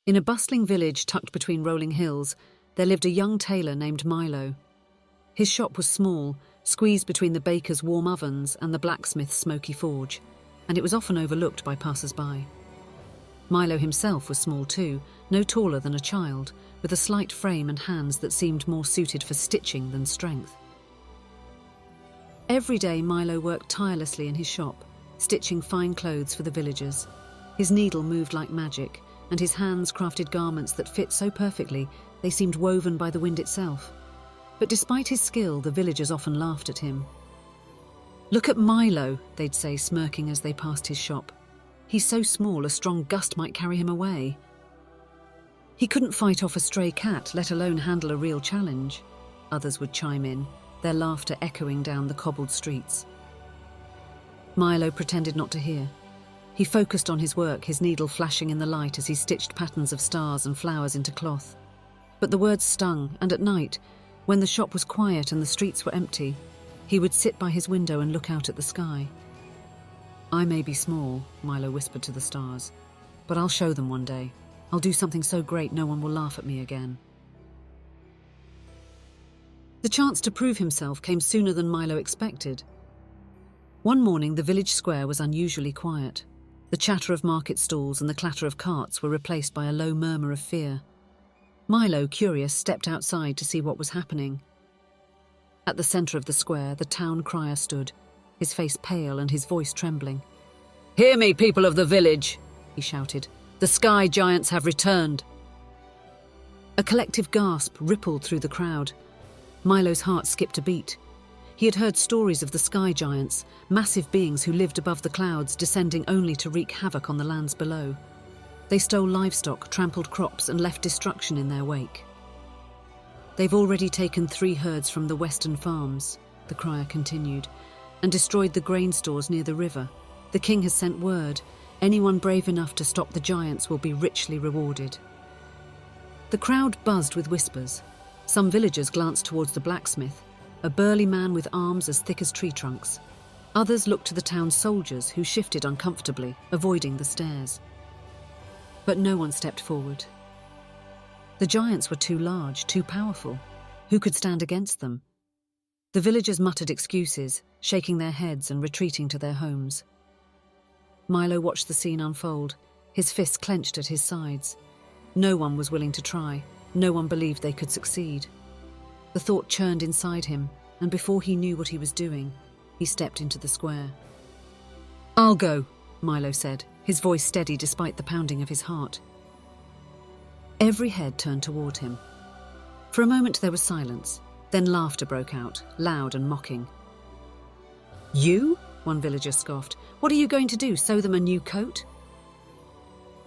In a bustling village tucked between rolling hills, there lived a young tailor named Milo. His shop was small, squeezed between the baker's warm ovens and the blacksmith's smoky forge, and it was often overlooked by passersby. Milo himself was small too, no taller than a child, with a slight frame and hands that seemed more suited for stitching than strength. Every day Milo worked tirelessly in his shop, stitching fine clothes for the villagers. His needle moved like magic, and his hands crafted garments that fit so perfectly they seemed woven by the wind itself. But despite his skill, the villagers often laughed at him. "Look at Milo," they'd say, smirking as they passed his shop. "He's so small, a strong gust might carry him away. He couldn't fight off a stray cat, let alone handle a real challenge." Others would chime in, their laughter echoing down the cobbled streets. Milo pretended not to hear. He focused on his work, his needle flashing in the light as he stitched patterns of stars and flowers into cloth. But the words stung, and at night, when the shop was quiet and the streets were empty, he would sit by his window and look out at the sky. "I may be small," Milo whispered to the stars, "but I'll show them one day. I'll do something so great no one will laugh at me again." The chance to prove himself came sooner than Milo expected. One morning, the village square was unusually quiet. The chatter of market stalls and the clatter of carts were replaced by a low murmur of fear. Milo, curious, stepped outside to see what was happening. At the centre of the square, the town crier stood, his face pale and his voice trembling. "Hear me, people of the village," he shouted. "The sky giants have returned." A collective gasp rippled through the crowd. Milo's heart skipped a beat. He had heard stories of the sky giants, massive beings who lived above the clouds, descending only to wreak havoc on the lands below. They stole livestock, trampled crops, and left destruction in their wake. "They've already taken 3 herds from the western farms," the crier continued, "and destroyed the grain stores near the river. The king has sent word. Anyone brave enough to stop the giants will be richly rewarded." The crowd buzzed with whispers. Some villagers glanced towards the blacksmith, a burly man with arms as thick as tree trunks. Others looked to the town's soldiers, who shifted uncomfortably, avoiding the stares. But no one stepped forward. The giants were too large, too powerful. Who could stand against them? The villagers muttered excuses, shaking their heads and retreating to their homes. Milo watched the scene unfold, his fists clenched at his sides. No one was willing to try. No one believed they could succeed. The thought churned inside him, and before he knew what he was doing, he stepped into the square. "I'll go," Milo said, his voice steady despite the pounding of his heart. Every head turned toward him. For a moment there was silence, then laughter broke out, loud and mocking. "You?" one villager scoffed. "What are you going to do, sew them a new coat?"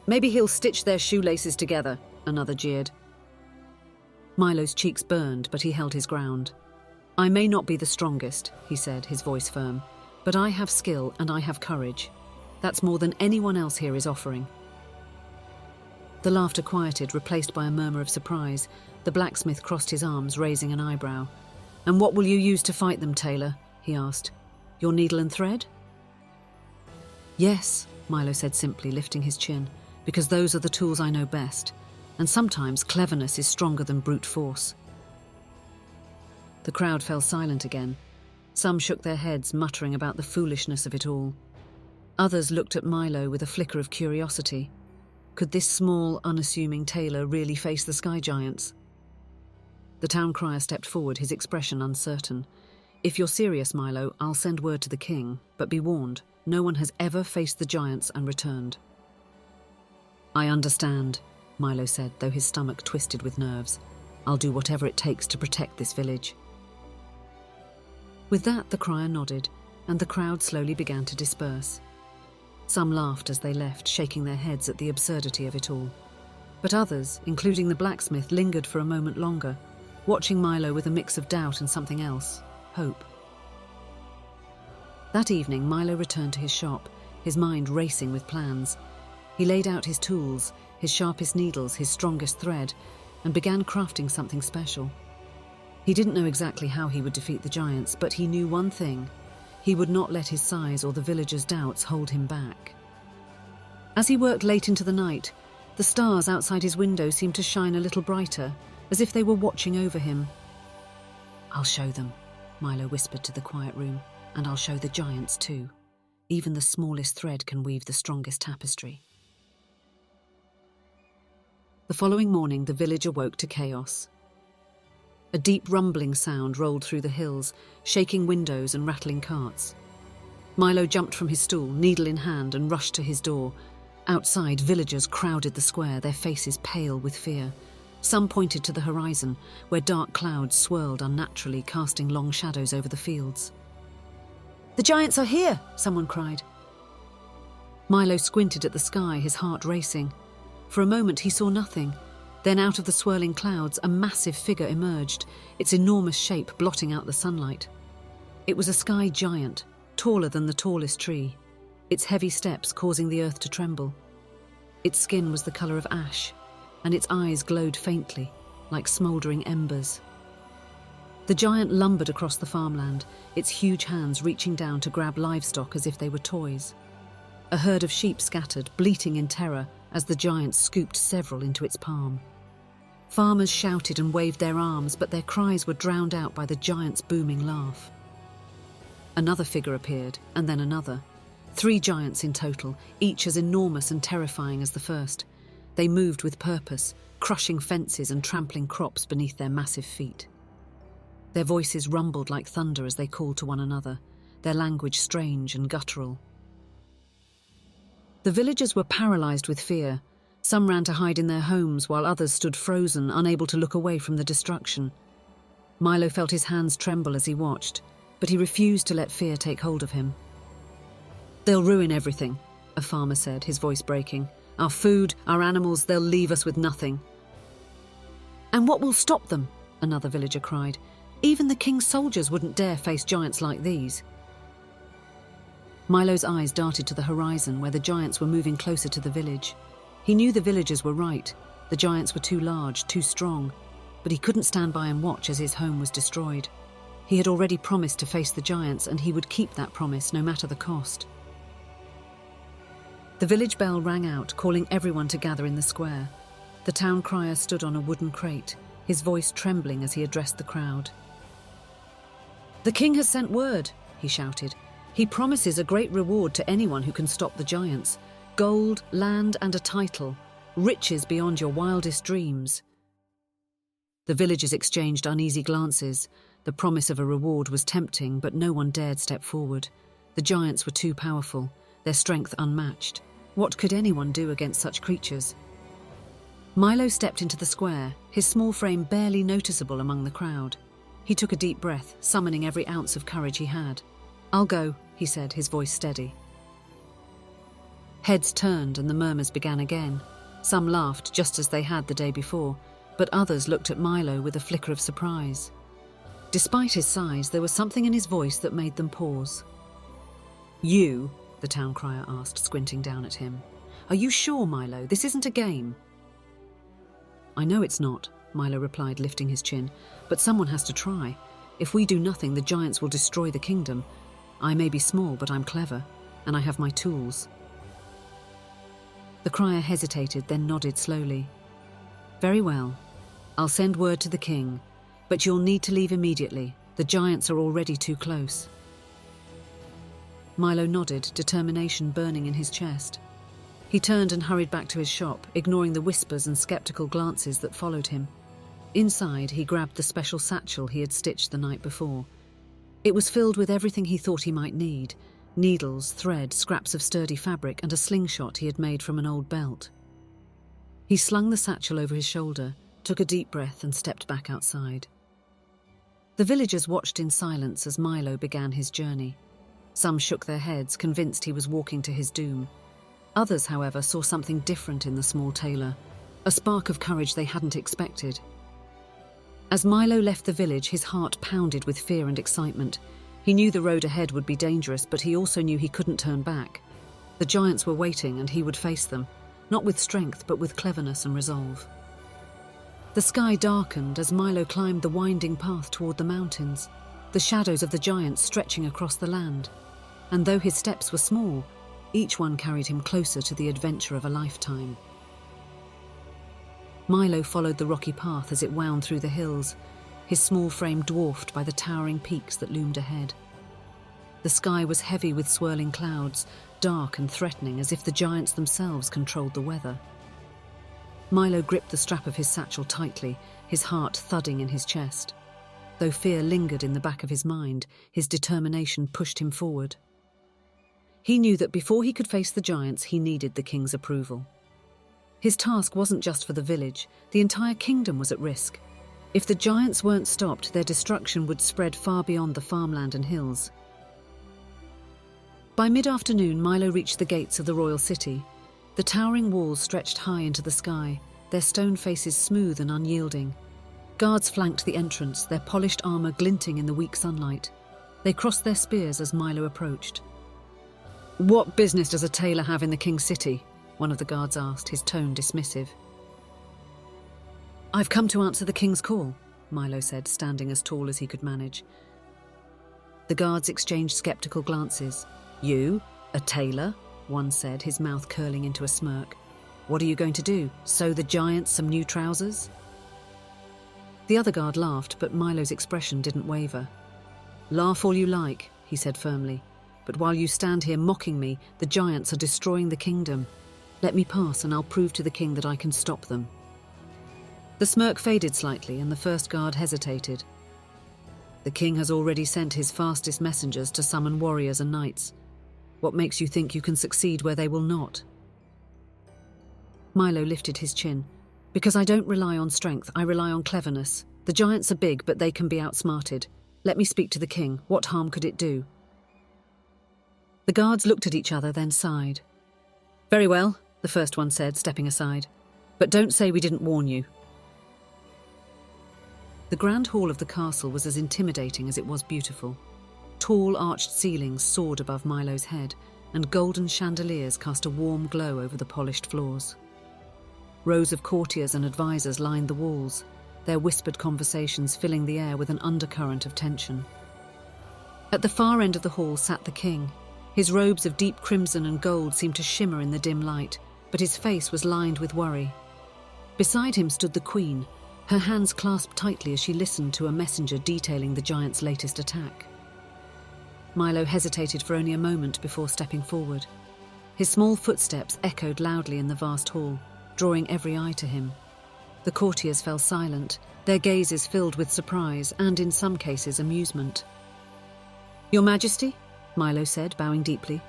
"Maybe he'll stitch their shoelaces together," another jeered. Milo's cheeks burned, but he held his ground. "I may not be the strongest," he said, his voice firm, "but I have skill and I have courage. That's more than anyone else here is offering." The laughter quieted, replaced by a murmur of surprise. The blacksmith crossed his arms, raising an eyebrow. "And what will you use to fight them, Tailor?" he asked. "Your needle and thread?" "Yes," Milo said simply, lifting his chin, "because those are the tools I know best. And sometimes cleverness is stronger than brute force." The crowd fell silent again. Some shook their heads, muttering about the foolishness of it all. Others looked at Milo with a flicker of curiosity. Could this small, unassuming tailor really face the sky giants? The town crier stepped forward, his expression uncertain. "If you're serious, Milo, I'll send word to the king, but be warned, no one has ever faced the giants and returned." "I understand," Milo said, though his stomach twisted with nerves. "I'll do whatever it takes to protect this village." With that, the crier nodded, and the crowd slowly began to disperse. Some laughed as they left, shaking their heads at the absurdity of it all. But others, including the blacksmith, lingered for a moment longer, watching Milo with a mix of doubt and something else, hope. That evening, Milo returned to his shop, his mind racing with plans. He laid out his tools, his sharpest needles, his strongest thread, and began crafting something special. He didn't know exactly how he would defeat the giants, but he knew one thing: he would not let his size or the villagers' doubts hold him back. As he worked late into the night, The stars outside his window seemed to shine a little brighter, as if they were watching over him. "I'll show them," Milo whispered to the quiet room, "and I'll show the giants too. Even the smallest thread can weave the strongest tapestry." The following morning, the village awoke to chaos. A deep rumbling sound rolled through the hills, shaking windows and rattling carts. Milo jumped from his stool, needle in hand, and rushed to his door. Outside, villagers crowded the square, their faces pale with fear. Some pointed to the horizon, where dark clouds swirled unnaturally, casting long shadows over the fields. "The giants are here!" someone cried. Milo squinted at the sky, his heart racing. For a moment he saw nothing. Then out of the swirling clouds, a massive figure emerged, its enormous shape blotting out the sunlight. It was a sky giant, taller than the tallest tree, its heavy steps causing the earth to tremble. Its skin was the colour of ash, and its eyes glowed faintly, like smouldering embers. The giant lumbered across the farmland, its huge hands reaching down to grab livestock as if they were toys. A herd of sheep scattered, bleating in terror, as the giant scooped several into its palm. Farmers shouted and waved their arms, but their cries were drowned out by the giant's booming laugh. Another figure appeared, and then another. 3 giants in total, each as enormous and terrifying as the first. They moved with purpose, crushing fences and trampling crops beneath their massive feet. Their voices rumbled like thunder as they called to one another, their language strange and guttural. The villagers were paralysed with fear. Some ran to hide in their homes, while others stood frozen, unable to look away from the destruction. Milo felt his hands tremble as he watched, but he refused to let fear take hold of him. "They'll ruin everything," a farmer said, his voice breaking. "Our food, our animals, they'll leave us with nothing." "And what will stop them?" another villager cried. "Even the king's soldiers wouldn't dare face giants like these." Milo's eyes darted to the horizon, where the giants were moving closer to the village. He knew the villagers were right. The giants were too large, too strong, but he couldn't stand by and watch as his home was destroyed. He had already promised to face the giants, and he would keep that promise no matter the cost. The village bell rang out, calling everyone to gather in the square. The town crier stood on a wooden crate, his voice trembling as he addressed the crowd. "The king has sent word," he shouted. "He promises a great reward to anyone who can stop the giants. Gold, land, and a title. Riches beyond your wildest dreams." The villagers exchanged uneasy glances. The promise of a reward was tempting, but no one dared step forward. The giants were too powerful, their strength unmatched. What could anyone do against such creatures? Milo stepped into the square, his small frame barely noticeable among the crowd. He took a deep breath, summoning every ounce of courage he had. "I'll go," he said, his voice steady. Heads turned and the murmurs began again. Some laughed just as they had the day before, but others looked at Milo with a flicker of surprise. Despite his size, there was something in his voice that made them pause. "You?" the town crier asked, squinting down at him. "Are you sure, Milo? This isn't a game." "I know it's not," Milo replied, lifting his chin, "but someone has to try. If we do nothing, the giants will destroy the kingdom. I may be small, but I'm clever, and I have my tools." The crier hesitated, then nodded slowly. "Very well. I'll send word to the king, but you'll need to leave immediately. The giants are already too close." Milo nodded, determination burning in his chest. He turned and hurried back to his shop, ignoring the whispers and skeptical glances that followed him. Inside, he grabbed the special satchel he had stitched the night before. It was filled with everything he thought he might need: needles, thread, scraps of sturdy fabric, and a slingshot he had made from an old belt. He slung the satchel over his shoulder, took a deep breath, and stepped back outside. The villagers watched in silence as Milo began his journey. Some shook their heads, convinced he was walking to his doom. Others, however, saw something different in the small tailor, a spark of courage they hadn't expected. As Milo left the village, his heart pounded with fear and excitement. He knew the road ahead would be dangerous, but he also knew he couldn't turn back. The giants were waiting, and he would face them, not with strength, but with cleverness and resolve. The sky darkened as Milo climbed the winding path toward the mountains, the shadows of the giants stretching across the land. And though his steps were small, each one carried him closer to the adventure of a lifetime. Milo followed the rocky path as it wound through the hills, his small frame dwarfed by the towering peaks that loomed ahead. The sky was heavy with swirling clouds, dark and threatening as if the giants themselves controlled the weather. Milo gripped the strap of his satchel tightly, his heart thudding in his chest. Though fear lingered in the back of his mind, his determination pushed him forward. He knew that before he could face the giants, he needed the king's approval. His task wasn't just for the village, the entire kingdom was at risk. If the giants weren't stopped, their destruction would spread far beyond the farmland and hills. By mid-afternoon, Milo reached the gates of the royal city. The towering walls stretched high into the sky, their stone faces smooth and unyielding. Guards flanked the entrance, their polished armor glinting in the weak sunlight. They crossed their spears as Milo approached. "What business does a tailor have in the king's city?" one of the guards asked, his tone dismissive. "I've come to answer the king's call," Milo said, standing as tall as he could manage. The guards exchanged skeptical glances. "You, a tailor?" one said, his mouth curling into a smirk. "What are you going to do, sew the giants some new trousers?" The other guard laughed, but Milo's expression didn't waver. "Laugh all you like," he said firmly, "but while you stand here mocking me, the giants are destroying the kingdom. Let me pass and I'll prove to the king that I can stop them." The smirk faded slightly and the first guard hesitated. "The king has already sent his fastest messengers to summon warriors and knights. What makes you think you can succeed where they will not?" Milo lifted his chin. "Because I don't rely on strength, I rely on cleverness. The giants are big, but they can be outsmarted. Let me speak to the king. What harm could it do?" The guards looked at each other, then sighed. "Very well," the first one said, stepping aside. "But don't say we didn't warn you." The grand hall of the castle was as intimidating as it was beautiful. Tall, arched ceilings soared above Milo's head, and golden chandeliers cast a warm glow over the polished floors. Rows of courtiers and advisors lined the walls, their whispered conversations filling the air with an undercurrent of tension. At the far end of the hall sat the king. His robes of deep crimson and gold seemed to shimmer in the dim light, but his face was lined with worry. Beside him stood the queen, her hands clasped tightly as she listened to a messenger detailing the giant's latest attack. Milo hesitated for only a moment before stepping forward. His small footsteps echoed loudly in the vast hall, drawing every eye to him. The courtiers fell silent, their gazes filled with surprise and, in some cases, amusement. "Your Majesty," Milo said, bowing deeply,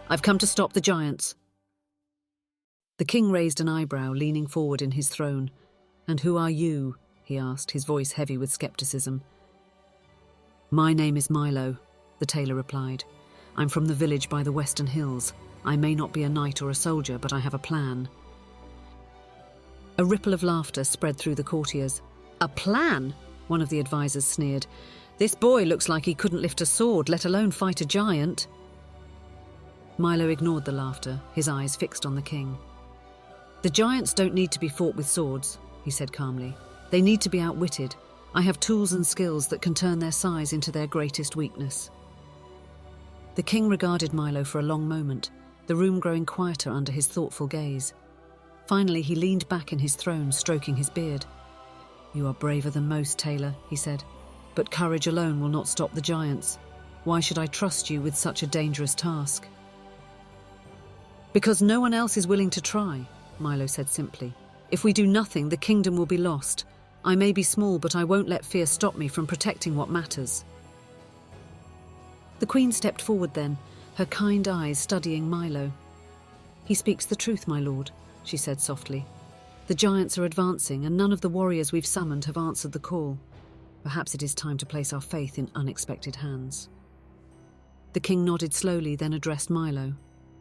"I've come to stop the giants." The king raised an eyebrow, leaning forward in his throne. "And who are you?" he asked, his voice heavy with skepticism. "My name is Milo," the tailor replied. "I'm from the village by the western hills. I may not be a knight or a soldier, but I have a plan." A ripple of laughter spread through the courtiers. "A plan?" one of the advisors sneered. "This boy looks like he couldn't lift a sword, let alone fight a giant." Milo ignored the laughter, his eyes fixed on the king. "The giants don't need to be fought with swords," he said calmly. "They need to be outwitted. I have tools and skills that can turn their size into their greatest weakness." The king regarded Milo for a long moment, the room growing quieter under his thoughtful gaze. Finally, he leaned back in his throne, stroking his beard. "You are braver than most, Tailor," he said. "But courage alone will not stop the giants. Why should I trust you with such a dangerous task?" "Because no one else is willing to try," Milo said simply. "If we do nothing, the kingdom will be lost. I may be small, but I won't let fear stop me from protecting what matters." The queen stepped forward then, her kind eyes studying Milo. "He speaks the truth, my lord," she said softly. "The giants are advancing, and none of the warriors we've summoned have answered the call. Perhaps it is time to place our faith in unexpected hands." The king nodded slowly, then addressed Milo.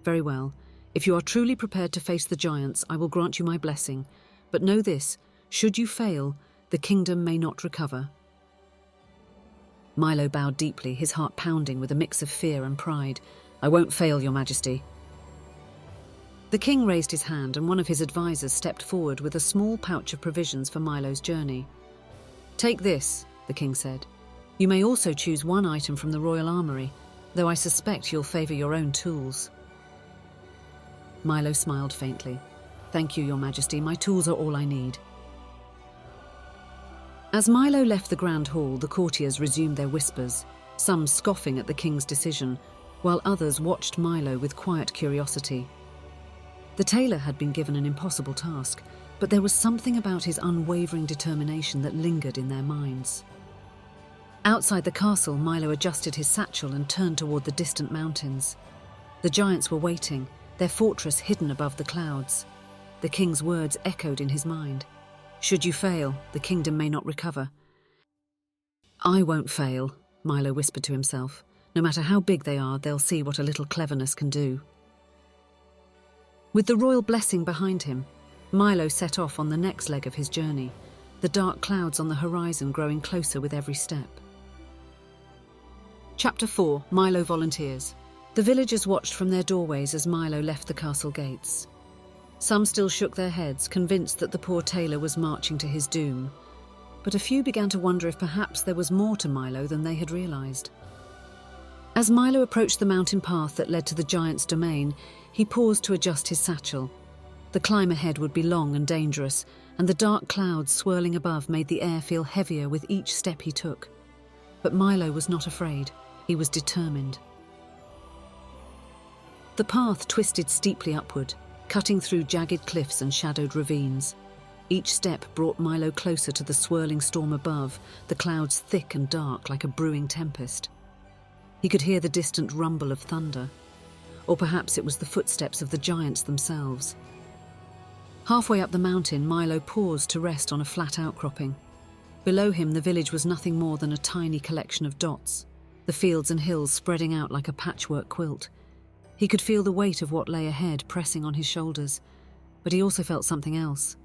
"Very well. If you are truly prepared to face the giants, I will grant you my blessing. But know this, should you fail, the kingdom may not recover." Milo bowed deeply, his heart pounding with a mix of fear and pride. "I won't fail, Your Majesty." The king raised his hand, and one of his advisors stepped forward with a small pouch of provisions for Milo's journey. "Take this," the king said. "You may also choose one item from the royal armoury, though I suspect you'll favour your own tools." Milo smiled faintly. "Thank you, Your Majesty. My tools are all I need." As Milo left the grand hall, the courtiers resumed their whispers, some scoffing at the king's decision, while others watched Milo with quiet curiosity. The tailor had been given an impossible task, but there was something about his unwavering determination that lingered in their minds. Outside the castle, Milo adjusted his satchel and turned toward the distant mountains. The giants were waiting, their fortress hidden above the clouds. The king's words echoed in his mind. "Should you fail, the kingdom may not recover." "I won't fail," Milo whispered to himself. "No matter how big they are, they'll see what a little cleverness can do." With the royal blessing behind him, Milo set off on the next leg of his journey, the dark clouds on the horizon growing closer with every step. Chapter 4. Milo volunteers. The villagers watched from their doorways as Milo left the castle gates. Some still shook their heads, convinced that the poor tailor was marching to his doom. But a few began to wonder if perhaps there was more to Milo than they had realized. As Milo approached the mountain path that led to the giant's domain, he paused to adjust his satchel. The climb ahead would be long and dangerous, and the dark clouds swirling above made the air feel heavier with each step he took. But Milo was not afraid. He was determined. The path twisted steeply upward, cutting through jagged cliffs and shadowed ravines. Each step brought Milo closer to the swirling storm above, the clouds thick and dark like a brewing tempest. He could hear the distant rumble of thunder, or perhaps it was the footsteps of the giants themselves. Halfway up the mountain, Milo paused to rest on a flat outcropping. Below him, the village was nothing more than a tiny collection of dots, the fields and hills spreading out like a patchwork quilt. He could feel the weight of what lay ahead pressing on his shoulders, but he also felt something else,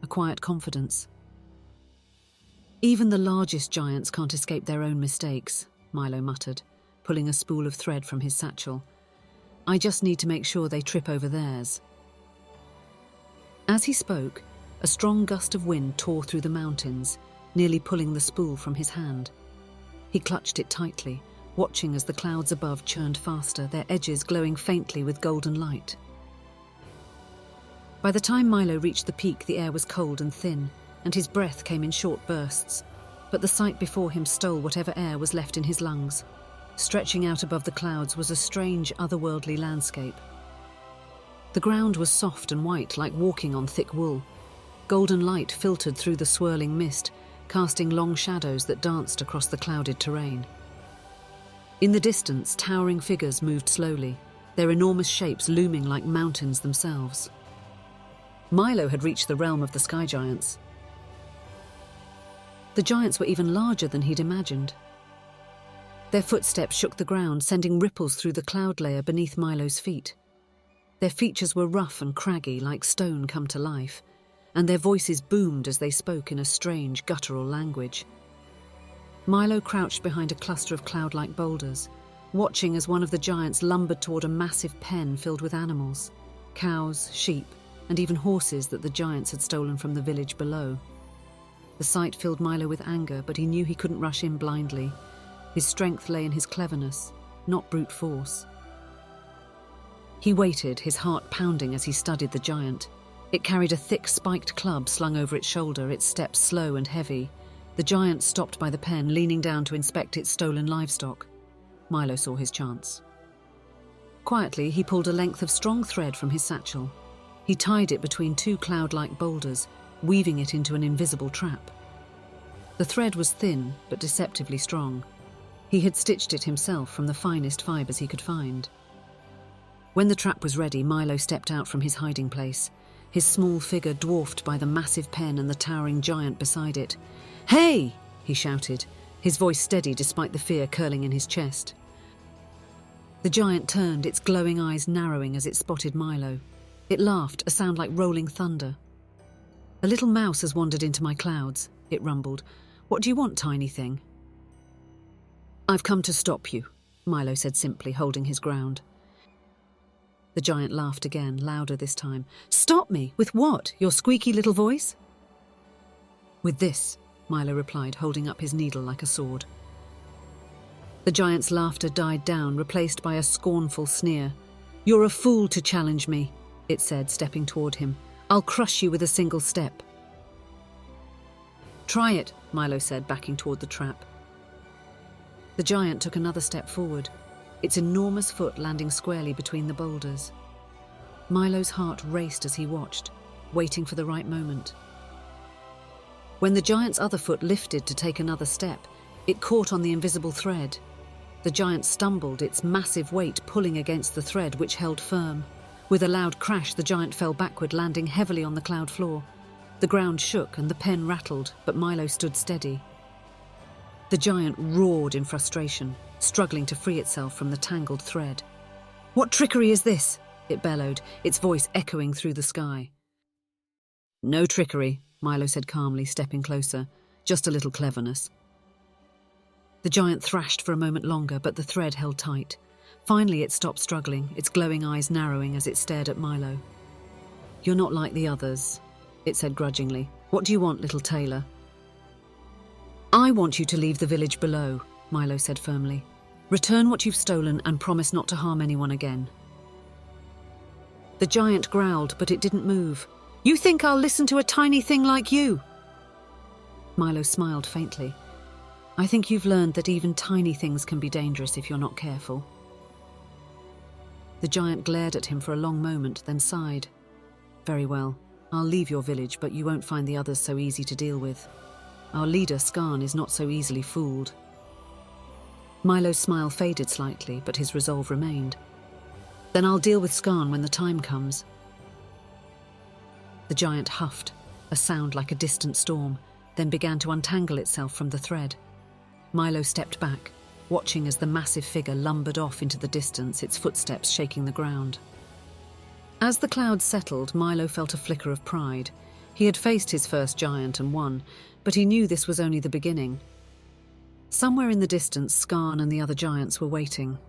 a quiet confidence. "Even the largest giants can't escape their own mistakes," Milo muttered, pulling a spool of thread from his satchel. "I just need to make sure they trip over theirs." As he spoke, a strong gust of wind tore through the mountains, nearly pulling the spool from his hand. He clutched it tightly, watching as the clouds above churned faster, their edges glowing faintly with golden light. By the time Milo reached the peak, the air was cold and thin, and his breath came in short bursts, but the sight before him stole whatever air was left in his lungs. Stretching out above the clouds was a strange, otherworldly landscape. The ground was soft and white, like walking on thick wool. Golden light filtered through the swirling mist, casting long shadows that danced across the clouded terrain. In the distance, towering figures moved slowly, their enormous shapes looming like mountains themselves. Milo had reached the realm of the sky giants. The giants were even larger than he'd imagined. Their footsteps shook the ground, sending ripples through the cloud layer beneath Milo's feet. Their features were rough and craggy, like stone come to life, and their voices boomed as they spoke in a strange, guttural language. Milo crouched behind a cluster of cloud-like boulders, watching as one of the giants lumbered toward a massive pen filled with animals, cows, sheep, and even horses that the giants had stolen from the village below. The sight filled Milo with anger, but he knew he couldn't rush in blindly. His strength lay in his cleverness, not brute force. He waited, his heart pounding as he studied the giant. It carried a thick, spiked club slung over its shoulder, its steps slow and heavy. The giant stopped by the pen, leaning down to inspect its stolen livestock. Milo saw his chance. Quietly, he pulled a length of strong thread from his satchel. He tied it between two cloud-like boulders, weaving it into an invisible trap. The thread was thin, but deceptively strong. He had stitched it himself from the finest fibers he could find. When the trap was ready, Milo stepped out from his hiding place, his small figure dwarfed by the massive pen and the towering giant beside it. "Hey!" he shouted, his voice steady despite the fear curling in his chest. The giant turned, its glowing eyes narrowing as it spotted Milo. It laughed, a sound like rolling thunder. "A little mouse has wandered into my clouds," it rumbled. "What do you want, tiny thing?" "I've come to stop you," Milo said simply, holding his ground. The giant laughed again, louder this time. "Stop me? With what? Your squeaky little voice?" "With this," Milo replied, holding up his needle like a sword. The giant's laughter died down, replaced by a scornful sneer. "You're a fool to challenge me," it said, stepping toward him. "I'll crush you with a single step." "Try it," Milo said, backing toward the trap. The giant took another step forward, its enormous foot landing squarely between the boulders. Milo's heart raced as he watched, waiting for the right moment. When the giant's other foot lifted to take another step, it caught on the invisible thread. The giant stumbled, its massive weight pulling against the thread, which held firm. With a loud crash, the giant fell backward, landing heavily on the cloud floor. The ground shook and the pen rattled, but Milo stood steady. The giant roared in frustration, struggling to free itself from the tangled thread. "What trickery is this?" it bellowed, its voice echoing through the sky. "No trickery," Milo said calmly, stepping closer. "Just a little cleverness." The giant thrashed for a moment longer, but the thread held tight. Finally, it stopped struggling, its glowing eyes narrowing as it stared at Milo. "You're not like the others," it said grudgingly. "What do you want, little Tailor?" "I want you to leave the village below," Milo said firmly. "Return what you've stolen and promise not to harm anyone again." The giant growled, but it didn't move. "You think I'll listen to a tiny thing like you?" Milo smiled faintly. "I think you've learned that even tiny things can be dangerous if you're not careful." The giant glared at him for a long moment, then sighed. "Very well. I'll leave your village, but you won't find the others so easy to deal with. Our leader, Skarn, is not so easily fooled." Milo's smile faded slightly, but his resolve remained. "Then I'll deal with Skarn when the time comes." The giant huffed, a sound like a distant storm, then began to untangle itself from the thread. Milo stepped back, watching as the massive figure lumbered off into the distance, its footsteps shaking the ground. As the clouds settled, Milo felt a flicker of pride. He had faced his first giant and won, but he knew this was only the beginning. Somewhere in the distance, Skarn and the other giants were waiting.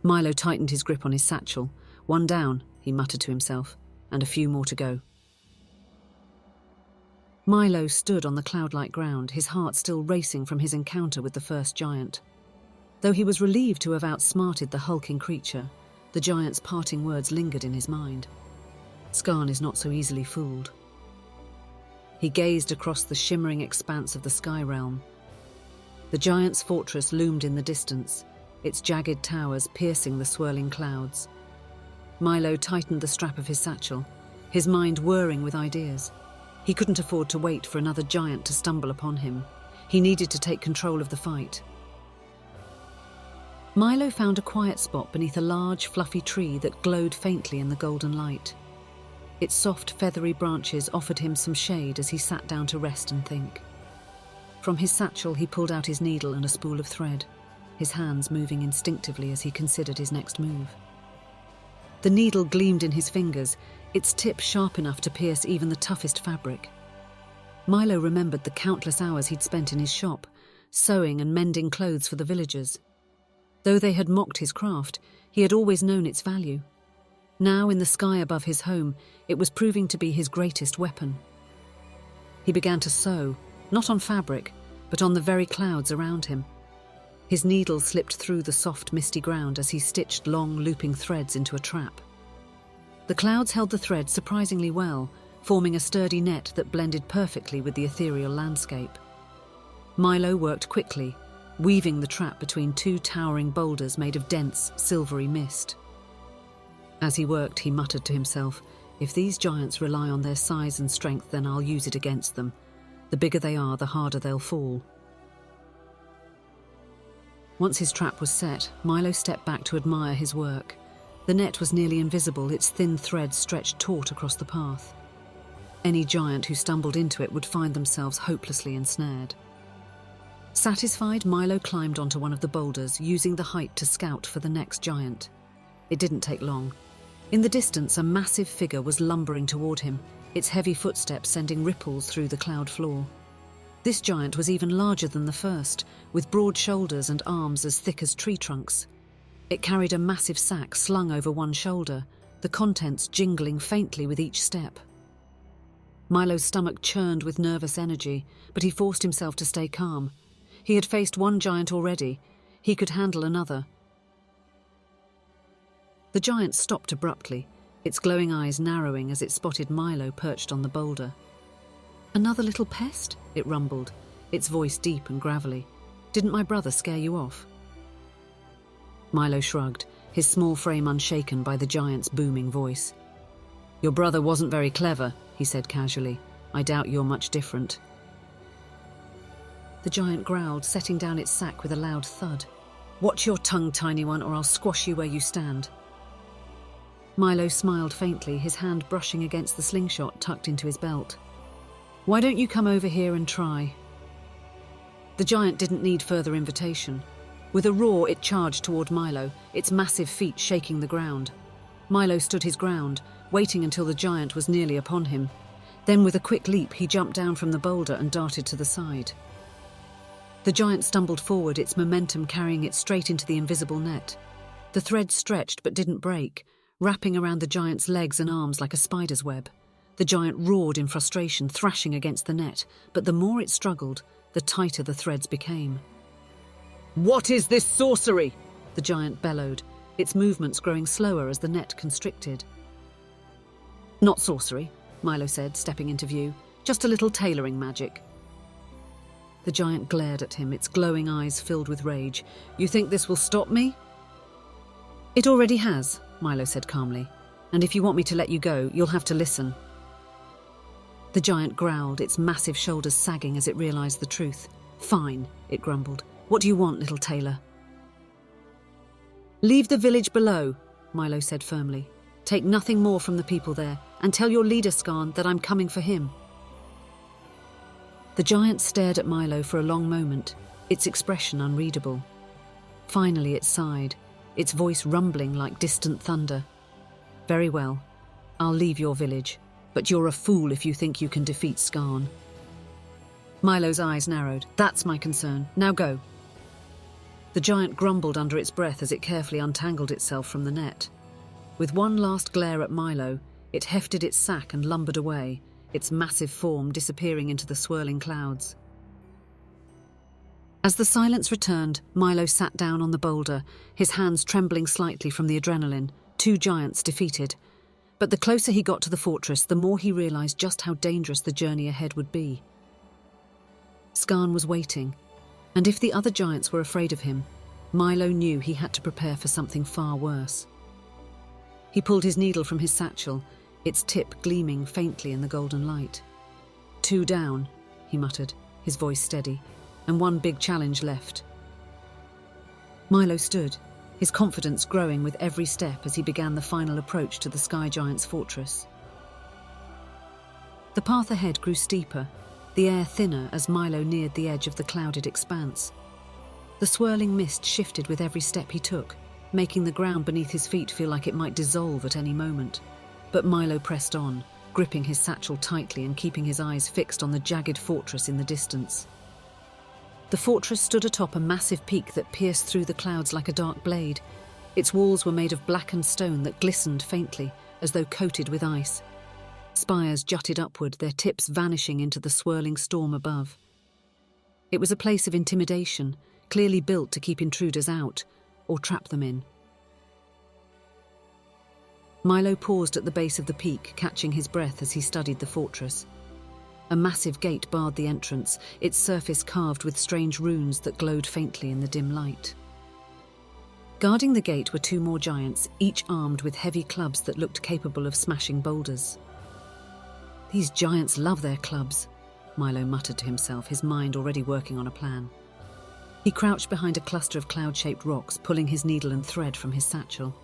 Milo tightened his grip on his satchel. "One down," he muttered to himself, "and a few more to go." Milo stood on the cloud-like ground, his heart still racing from his encounter with the first giant. Though he was relieved to have outsmarted the hulking creature, the giant's parting words lingered in his mind. Skarn is not so easily fooled. He gazed across the shimmering expanse of the sky realm. The giant's fortress loomed in the distance, its jagged towers piercing the swirling clouds. Milo tightened the strap of his satchel, his mind whirring with ideas. He couldn't afford to wait for another giant to stumble upon him. He needed to take control of the fight. Milo found a quiet spot beneath a large, fluffy tree that glowed faintly in the golden light. Its soft, feathery branches offered him some shade as he sat down to rest and think. From his satchel, he pulled out his needle and a spool of thread, his hands moving instinctively as he considered his next move. The needle gleamed in his fingers, its tip sharp enough to pierce even the toughest fabric. Milo remembered the countless hours he'd spent in his shop, sewing and mending clothes for the villagers. Though they had mocked his craft, he had always known its value. Now, in the sky above his home, it was proving to be his greatest weapon. He began to sew, not on fabric, but on the very clouds around him. His needle slipped through the soft, misty ground as he stitched long, looping threads into a trap. The clouds held the thread surprisingly well, forming a sturdy net that blended perfectly with the ethereal landscape. Milo worked quickly, weaving the trap between two towering boulders made of dense, silvery mist. As he worked, he muttered to himself, "If these giants rely on their size and strength, then I'll use it against them. The bigger they are, the harder they'll fall." Once his trap was set, Milo stepped back to admire his work. The net was nearly invisible, its thin threads stretched taut across the path. Any giant who stumbled into it would find themselves hopelessly ensnared. Satisfied, Milo climbed onto one of the boulders, using the height to scout for the next giant. It didn't take long. In the distance, a massive figure was lumbering toward him, its heavy footsteps sending ripples through the cloud floor. This giant was even larger than the first, with broad shoulders and arms as thick as tree trunks. It carried a massive sack slung over one shoulder, the contents jingling faintly with each step. Milo's stomach churned with nervous energy, but he forced himself to stay calm. He had faced one giant already. He could handle another. The giant stopped abruptly, its glowing eyes narrowing as it spotted Milo perched on the boulder. "Another little pest?" it rumbled, its voice deep and gravelly. "Didn't my brother scare you off?" Milo shrugged, his small frame unshaken by the giant's booming voice. "Your brother wasn't very clever," he said casually. "I doubt you're much different." The giant growled, setting down its sack with a loud thud. "Watch your tongue, tiny one, or I'll squash you where you stand." Milo smiled faintly, his hand brushing against the slingshot tucked into his belt. "Why don't you come over here and try?" The giant didn't need further invitation. With a roar, it charged toward Milo, its massive feet shaking the ground. Milo stood his ground, waiting until the giant was nearly upon him. Then, with a quick leap, he jumped down from the boulder and darted to the side. The giant stumbled forward, its momentum carrying it straight into the invisible net. The thread stretched but didn't break, wrapping around the giant's legs and arms like a spider's web. The giant roared in frustration, thrashing against the net, but the more it struggled, the tighter the threads became. "What is this sorcery?" the giant bellowed, its movements growing slower as the net constricted. "Not sorcery," Milo said, stepping into view. "Just a little tailoring magic." The giant glared at him, its glowing eyes filled with rage. "You think this will stop me?" "It already has," Milo said calmly. "And if you want me to let you go, you'll have to listen." The giant growled, its massive shoulders sagging as it realized the truth. "Fine," it grumbled. "What do you want, little tailor?" "Leave the village below," Milo said firmly. "Take nothing more from the people there, and tell your leader, Skarn, that I'm coming for him." The giant stared at Milo for a long moment, its expression unreadable. Finally it sighed, its voice rumbling like distant thunder. "Very well, I'll leave your village, but you're a fool if you think you can defeat Skarn." Milo's eyes narrowed. "That's my concern. Now go." The giant grumbled under its breath as it carefully untangled itself from the net. With one last glare at Milo, it hefted its sack and lumbered away, its massive form disappearing into the swirling clouds. As the silence returned, Milo sat down on the boulder, his hands trembling slightly from the adrenaline, 2 giants defeated. But the closer he got to the fortress, the more he realized just how dangerous the journey ahead would be. Skarn was waiting, and if the other giants were afraid of him, Milo knew he had to prepare for something far worse. He pulled his needle from his satchel, its tip gleaming faintly in the golden light. 2 down, he muttered, his voice steady, and 1 big challenge left. Milo stood, his confidence growing with every step as he began the final approach to the Sky Giant's fortress. The path ahead grew steeper, the air thinner as Milo neared the edge of the clouded expanse. The swirling mist shifted with every step he took, making the ground beneath his feet feel like it might dissolve at any moment. But Milo pressed on, gripping his satchel tightly and keeping his eyes fixed on the jagged fortress in the distance. The fortress stood atop a massive peak that pierced through the clouds like a dark blade. Its walls were made of blackened stone that glistened faintly, as though coated with ice. Spires jutted upward, their tips vanishing into the swirling storm above. It was a place of intimidation, clearly built to keep intruders out, or trap them in. Milo paused at the base of the peak, catching his breath as he studied the fortress. A massive gate barred the entrance, its surface carved with strange runes that glowed faintly in the dim light. Guarding the gate were 2 more giants, each armed with heavy clubs that looked capable of smashing boulders. "These giants love their clubs," Milo muttered to himself, his mind already working on a plan. He crouched behind a cluster of cloud-shaped rocks, pulling his needle and thread from his satchel.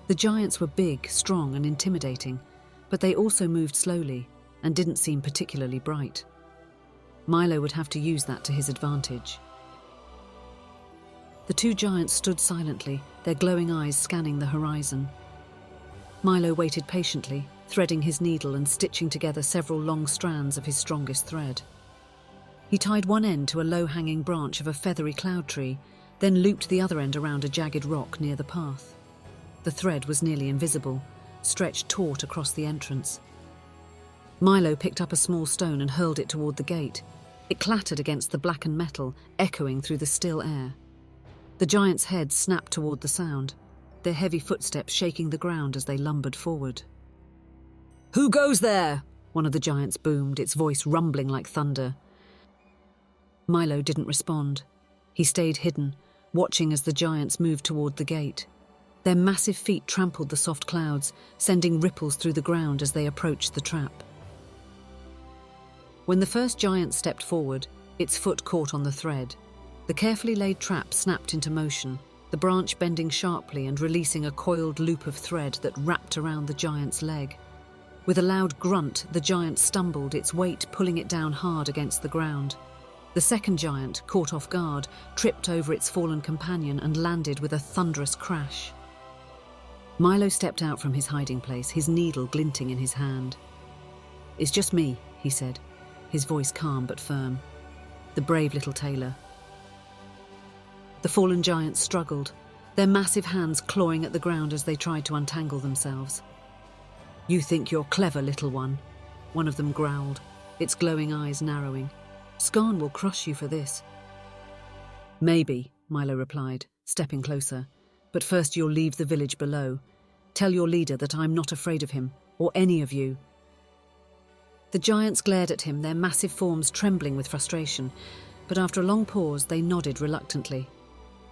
The giants were big, strong, and intimidating, but they also moved slowly and didn't seem particularly bright. Milo would have to use that to his advantage. The 2 giants stood silently, their glowing eyes scanning the horizon. Milo waited patiently, threading his needle and stitching together several long strands of his strongest thread. He tied one end to a low-hanging branch of a feathery cloud tree, then looped the other end around a jagged rock near the path. The thread was nearly invisible, stretched taut across the entrance. Milo picked up a small stone and hurled it toward the gate. It clattered against the blackened metal, echoing through the still air. The giants' heads snapped toward the sound, their heavy footsteps shaking the ground as they lumbered forward. "Who goes there?" one of the giants boomed, its voice rumbling like thunder. Milo didn't respond. He stayed hidden, watching as the giants moved toward the gate. Their massive feet trampled the soft clouds, sending ripples through the ground as they approached the trap. When the first giant stepped forward, its foot caught on the thread. The carefully laid trap snapped into motion, the branch bending sharply and releasing a coiled loop of thread that wrapped around the giant's leg. With a loud grunt, the giant stumbled, its weight pulling it down hard against the ground. The second giant, caught off guard, tripped over its fallen companion and landed with a thunderous crash. Milo stepped out from his hiding place, his needle glinting in his hand. "It's just me," he said, his voice calm but firm. "The brave little Tailor." The fallen giants struggled, their massive hands clawing at the ground as they tried to untangle themselves. "You think you're clever, little one," one of them growled, its glowing eyes narrowing. "Skarn will crush you for this." "Maybe," Milo replied, stepping closer. "But first you'll leave the village below. Tell your leader that I'm not afraid of him, or any of you." The giants glared at him, their massive forms trembling with frustration, but after a long pause they nodded reluctantly.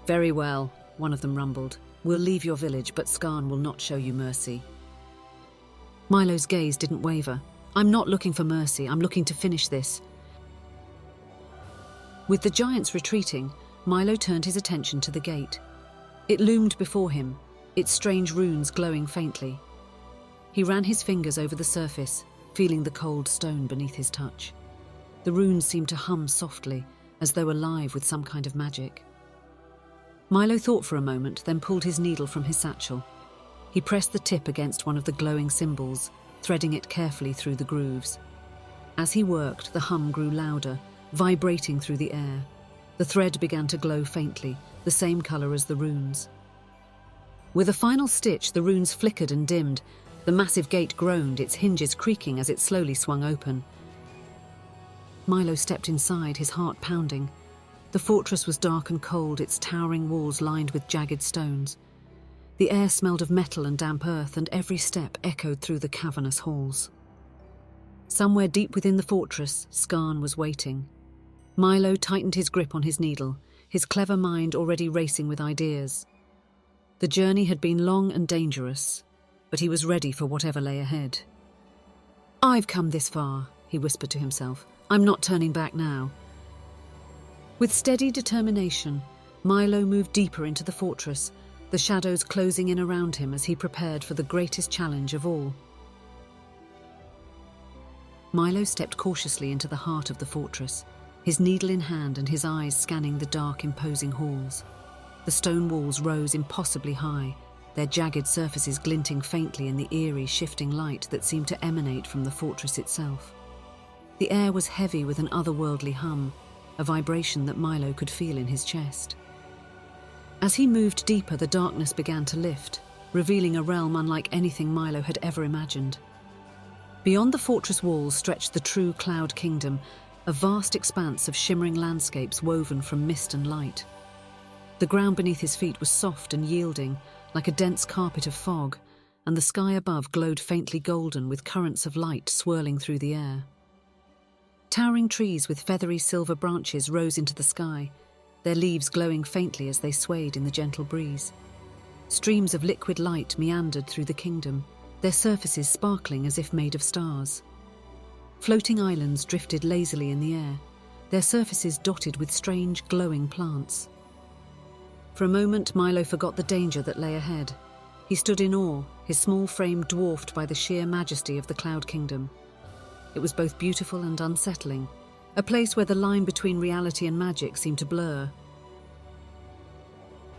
"Very well," one of them rumbled. "We'll leave your village, but Skarn will not show you mercy." Milo's gaze didn't waver. "I'm not looking for mercy, I'm looking to finish this." With the giants retreating, Milo turned his attention to the gate. It loomed before him, its strange runes glowing faintly. He ran his fingers over the surface, feeling the cold stone beneath his touch. The runes seemed to hum softly, as though alive with some kind of magic. Milo thought for a moment, then pulled his needle from his satchel. He pressed the tip against one of the glowing symbols, threading it carefully through the grooves. As he worked, the hum grew louder, vibrating through the air. The thread began to glow faintly, the same color as the runes. With a final stitch, the runes flickered and dimmed. The massive gate groaned, its hinges creaking as it slowly swung open. Milo stepped inside, his heart pounding. The fortress was dark and cold, its towering walls lined with jagged stones. The air smelled of metal and damp earth, and every step echoed through the cavernous halls. Somewhere deep within the fortress, Skarn was waiting. Milo tightened his grip on his needle, his clever mind already racing with ideas. The journey had been long and dangerous, but he was ready for whatever lay ahead. "I've come this far," he whispered to himself. "I'm not turning back now." With steady determination, Milo moved deeper into the fortress, the shadows closing in around him as he prepared for the greatest challenge of all. Milo stepped cautiously into the heart of the fortress, his needle in hand and his eyes scanning the dark, imposing halls. The stone walls rose impossibly high, their jagged surfaces glinting faintly in the eerie, shifting light that seemed to emanate from the fortress itself. The air was heavy with an otherworldly hum, a vibration that Milo could feel in his chest. As he moved deeper, the darkness began to lift, revealing a realm unlike anything Milo had ever imagined. Beyond the fortress walls stretched the true Cloud Kingdom, a vast expanse of shimmering landscapes woven from mist and light. The ground beneath his feet was soft and yielding, like a dense carpet of fog, and the sky above glowed faintly golden with currents of light swirling through the air. Towering trees with feathery silver branches rose into the sky, their leaves glowing faintly as they swayed in the gentle breeze. Streams of liquid light meandered through the kingdom, their surfaces sparkling as if made of stars. Floating islands drifted lazily in the air, their surfaces dotted with strange, glowing plants. For a moment, Milo forgot the danger that lay ahead. He stood in awe, his small frame dwarfed by the sheer majesty of the Cloud Kingdom. It was both beautiful and unsettling, a place where the line between reality and magic seemed to blur.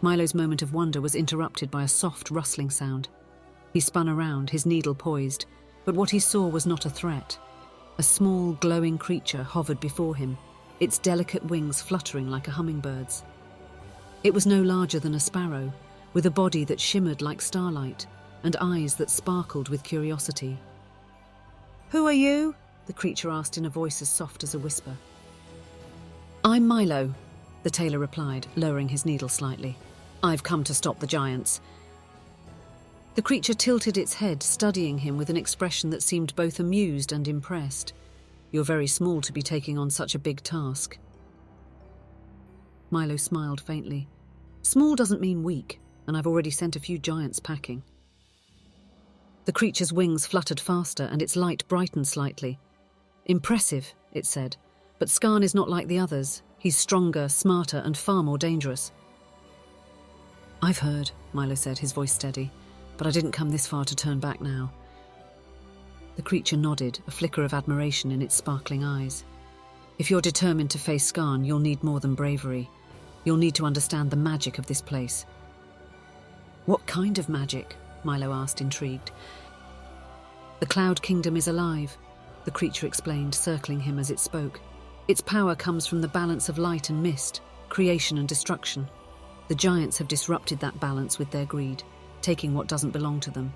Milo's moment of wonder was interrupted by a soft, rustling sound. He spun around, his needle poised, but what he saw was not a threat. A small, glowing creature hovered before him, its delicate wings fluttering like a hummingbird's. It was no larger than a sparrow, with a body that shimmered like starlight and eyes that sparkled with curiosity. "Who are you?" the creature asked in a voice as soft as a whisper. "I'm Milo," the tailor replied, lowering his needle slightly. "I've come to stop the giants." The creature tilted its head, studying him with an expression that seemed both amused and impressed. "You're very small to be taking on such a big task." Milo smiled faintly. Small doesn't mean weak, and I've already sent a few giants packing. The creature's wings fluttered faster and its light brightened slightly. Impressive, it said, but Skarn is not like the others. He's stronger, smarter, and far more dangerous. I've heard, Milo said, his voice steady, but I didn't come this far to turn back now. The creature nodded, a flicker of admiration in its sparkling eyes. If you're determined to face Skarn, you'll need more than bravery. You'll need to understand the magic of this place. What kind of magic? Milo asked, intrigued. The Cloud Kingdom is alive, the creature explained, circling him as it spoke. Its power comes from the balance of light and mist, creation and destruction. The giants have disrupted that balance with their greed, taking what doesn't belong to them.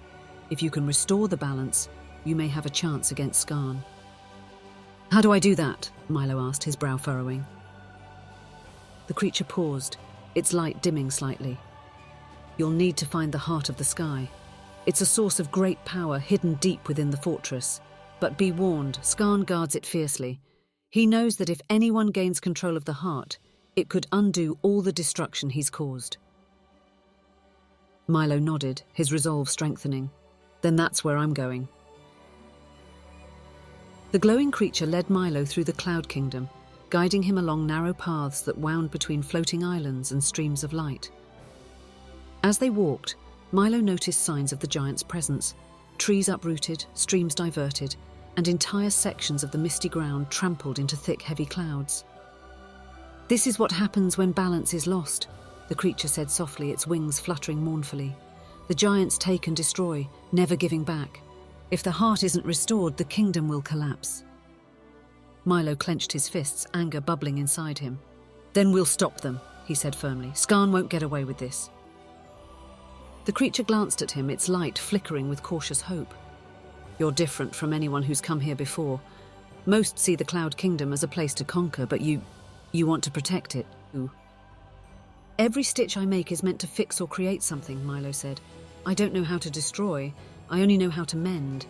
If you can restore the balance, you may have a chance against Skarn. How do I do that? Milo asked, his brow furrowing. The creature paused, its light dimming slightly. You'll need to find the heart of the sky. It's a source of great power hidden deep within the fortress. But be warned, Skarn guards it fiercely. He knows that if anyone gains control of the heart, it could undo all the destruction he's caused. Milo nodded, his resolve strengthening. Then that's where I'm going. The glowing creature led Milo through the Cloud Kingdom, guiding him along narrow paths that wound between floating islands and streams of light. As they walked, Milo noticed signs of the giant's presence, trees uprooted, streams diverted, and entire sections of the misty ground trampled into thick, heavy clouds. This is what happens when balance is lost, the creature said softly, its wings fluttering mournfully. The giants take and destroy, never giving back. If the heart isn't restored, the kingdom will collapse. Milo clenched his fists, anger bubbling inside him. Then we'll stop them, he said firmly. Skarn won't get away with this. The creature glanced at him, its light flickering with cautious hope. You're different from anyone who's come here before. Most see the Cloud Kingdom as a place to conquer, but you want to protect it. Ooh. Every stitch I make is meant to fix or create something, Milo said. I don't know how to destroy, I only know how to mend.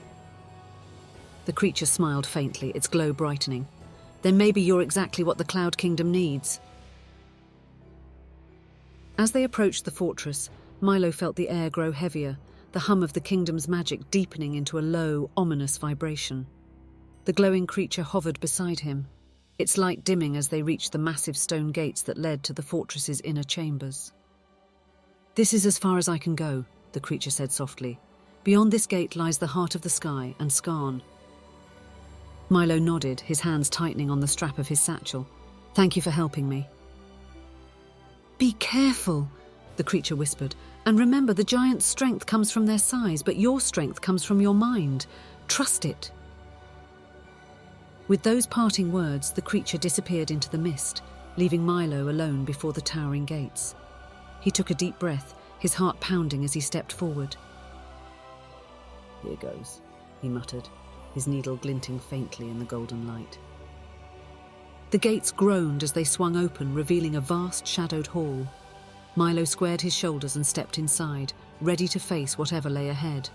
The creature smiled faintly, its glow brightening. Then maybe you're exactly what the Cloud Kingdom needs. As they approached the fortress, Milo felt the air grow heavier, the hum of the kingdom's magic deepening into a low, ominous vibration. The glowing creature hovered beside him, its light dimming as they reached the massive stone gates that led to the fortress's inner chambers. This is as far as I can go, the creature said softly. Beyond this gate lies the heart of the sky and Skarn. Milo nodded, his hands tightening on the strap of his satchel. Thank you for helping me. Be careful, the creature whispered. And remember, the giant's strength comes from their size, but your strength comes from your mind. Trust it. With those parting words, the creature disappeared into the mist, leaving Milo alone before the towering gates. He took a deep breath, his heart pounding as he stepped forward. Here goes, he muttered, his needle glinting faintly in the golden light. The gates groaned as they swung open, revealing a vast shadowed hall. Milo squared his shoulders and stepped inside, ready to face whatever lay ahead.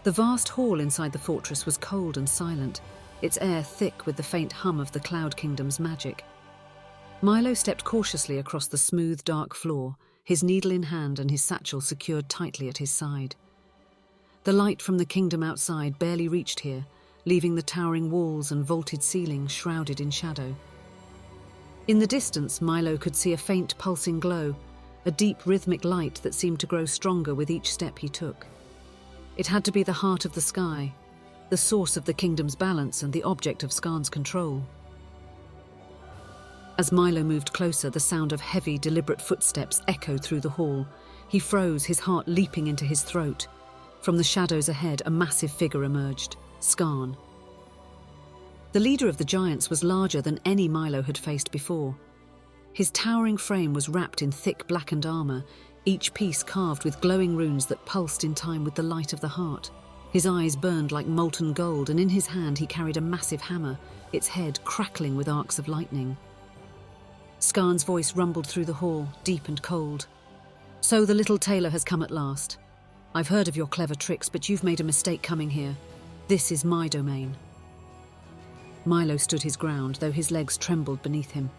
The vast hall inside the fortress was cold and silent, its air thick with the faint hum of the Cloud Kingdom's magic. Milo stepped cautiously across the smooth, dark floor, his needle in hand and his satchel secured tightly at his side. The light from the kingdom outside barely reached here, leaving the towering walls and vaulted ceiling shrouded in shadow. In the distance, Milo could see a faint pulsing glow, a deep rhythmic light that seemed to grow stronger with each step he took. It had to be the heart of the sky, the source of the kingdom's balance and the object of Skarn's control. As Milo moved closer, the sound of heavy, deliberate footsteps echoed through the hall. He froze, his heart leaping into his throat. From the shadows ahead, a massive figure emerged, Skarn. The leader of the giants was larger than any Milo had faced before. His towering frame was wrapped in thick blackened armor, each piece carved with glowing runes that pulsed in time with the light of the heart. His eyes burned like molten gold, and in his hand he carried a massive hammer, its head crackling with arcs of lightning. Skarn's voice rumbled through the hall, deep and cold. So the little Tailor has come at last. I've heard of your clever tricks, but you've made a mistake coming here. This is my domain. Milo stood his ground, though his legs trembled beneath him.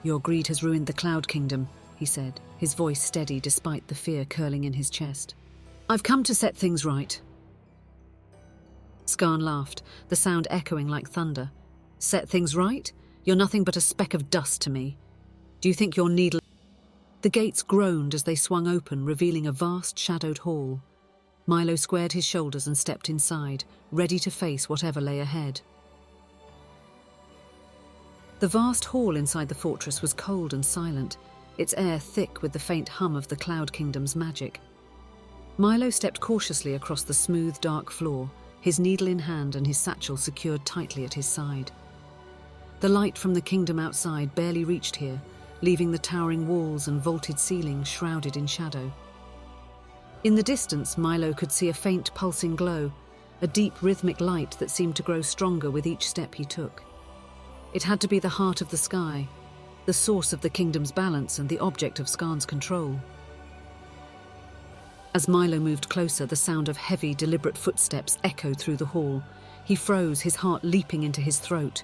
"Your greed has ruined the Cloud Kingdom," he said, his voice steady despite the fear curling in his chest. "I've come to set things right." Skarn laughed, the sound echoing like thunder. "Set things right? You're nothing but a speck of dust to me. Do you think your needle—" The gates groaned as they swung open, revealing a vast, shadowed hall. Milo squared his shoulders and stepped inside, ready to face whatever lay ahead. The vast hall inside the fortress was cold and silent, its air thick with the faint hum of the Cloud Kingdom's magic. Milo stepped cautiously across the smooth, dark floor, his needle in hand and his satchel secured tightly at his side. The light from the kingdom outside barely reached here, leaving the towering walls and vaulted ceiling shrouded in shadow. In the distance, Milo could see a faint pulsing glow, a deep rhythmic light that seemed to grow stronger with each step he took. It had to be the heart of the sky, the source of the kingdom's balance and the object of Skarn's control. As Milo moved closer, the sound of heavy, deliberate footsteps echoed through the hall. He froze, his heart leaping into his throat.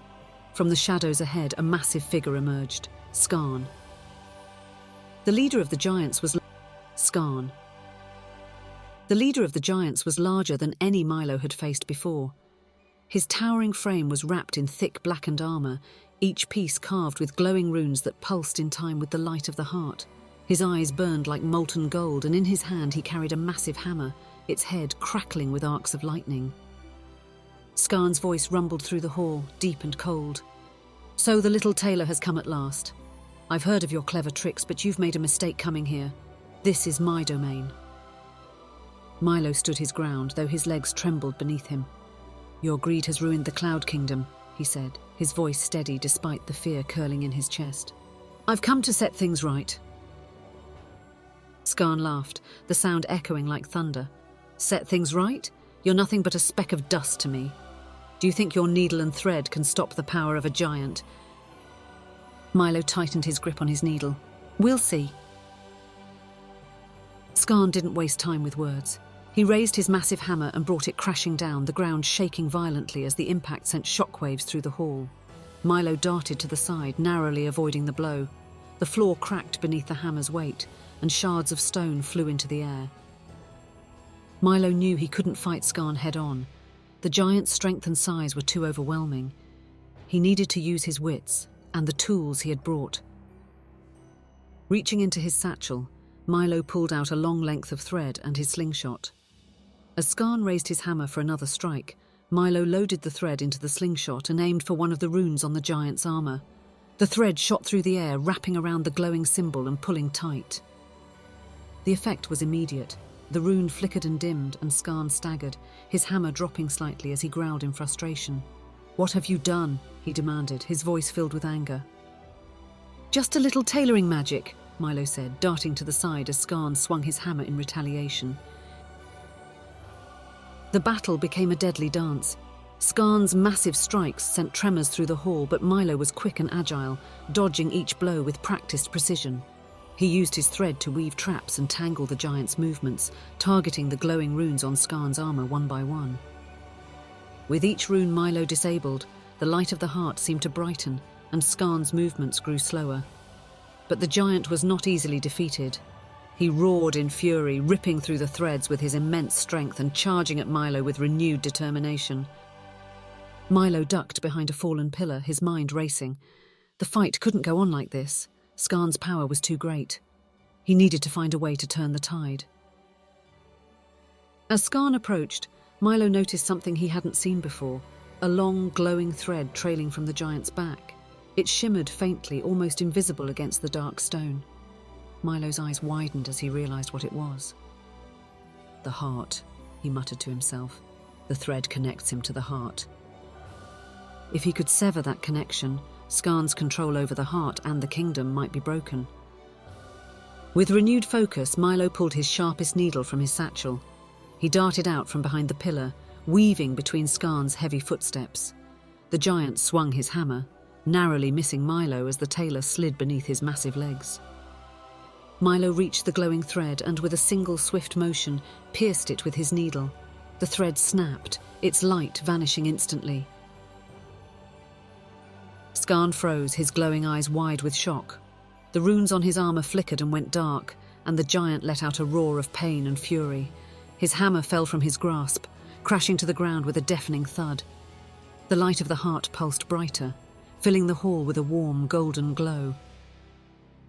From the shadows ahead, a massive figure emerged, Skarn. The leader of the giants was Skarn. The leader of the giants was larger than any Milo had faced before. His towering frame was wrapped in thick blackened armor, each piece carved with glowing runes that pulsed in time with the light of the heart. His eyes burned like molten gold, and in his hand he carried a massive hammer, its head crackling with arcs of lightning. Skarn's voice rumbled through the hall, deep and cold. "So the little tailor has come at last. I've heard of your clever tricks, but you've made a mistake coming here. This is my domain." Milo stood his ground, though his legs trembled beneath him. "Your greed has ruined the Cloud Kingdom," he said, his voice steady despite the fear curling in his chest. "I've come to set things right." Skarn laughed, the sound echoing like thunder. "Set things right? You're nothing but a speck of dust to me. Do you think your needle and thread can stop the power of a giant?" Milo tightened his grip on his needle. "We'll see." Skarn didn't waste time with words. He raised his massive hammer and brought it crashing down, the ground shaking violently as the impact sent shockwaves through the hall. Milo darted to the side, narrowly avoiding the blow. The floor cracked beneath the hammer's weight, and shards of stone flew into the air. Milo knew he couldn't fight Skarn head-on. The giant's strength and size were too overwhelming. He needed to use his wits and the tools he had brought. Reaching into his satchel, Milo pulled out a long length of thread and his slingshot. As Skarn raised his hammer for another strike, Milo loaded the thread into the slingshot and aimed for one of the runes on the giant's armor. The thread shot through the air, wrapping around the glowing symbol and pulling tight. The effect was immediate. The rune flickered and dimmed, and Skarn staggered, his hammer dropping slightly as he growled in frustration. "What have you done?" he demanded, his voice filled with anger. "Just a little tailoring magic," Milo said, darting to the side as Skarn swung his hammer in retaliation. The battle became a deadly dance. Skarn's massive strikes sent tremors through the hall, but Milo was quick and agile, dodging each blow with practiced precision. He used his thread to weave traps and tangle the giant's movements, targeting the glowing runes on Skarn's armor one by one. With each rune Milo disabled, the light of the heart seemed to brighten, and Skarn's movements grew slower. But the giant was not easily defeated. He roared in fury, ripping through the threads with his immense strength and charging at Milo with renewed determination. Milo ducked behind a fallen pillar, his mind racing. The fight couldn't go on like this. Skarn's power was too great. He needed to find a way to turn the tide. As Skarn approached, Milo noticed something he hadn't seen before, a long, glowing thread trailing from the giant's back. It shimmered faintly, almost invisible against the dark stone. Milo's eyes widened as he realized what it was. "The heart," he muttered to himself. "The thread connects him to the heart." If he could sever that connection, Skarn's control over the heart and the kingdom might be broken. With renewed focus, Milo pulled his sharpest needle from his satchel. He darted out from behind the pillar, weaving between Skarn's heavy footsteps. The giant swung his hammer, narrowly missing Milo as the tailor slid beneath his massive legs. Milo reached the glowing thread and, with a single swift motion, pierced it with his needle. The thread snapped, its light vanishing instantly. Skarn froze, his glowing eyes wide with shock. The runes on his armor flickered and went dark, and the giant let out a roar of pain and fury. His hammer fell from his grasp, crashing to the ground with a deafening thud. The light of the heart pulsed brighter, filling the hall with a warm, golden glow.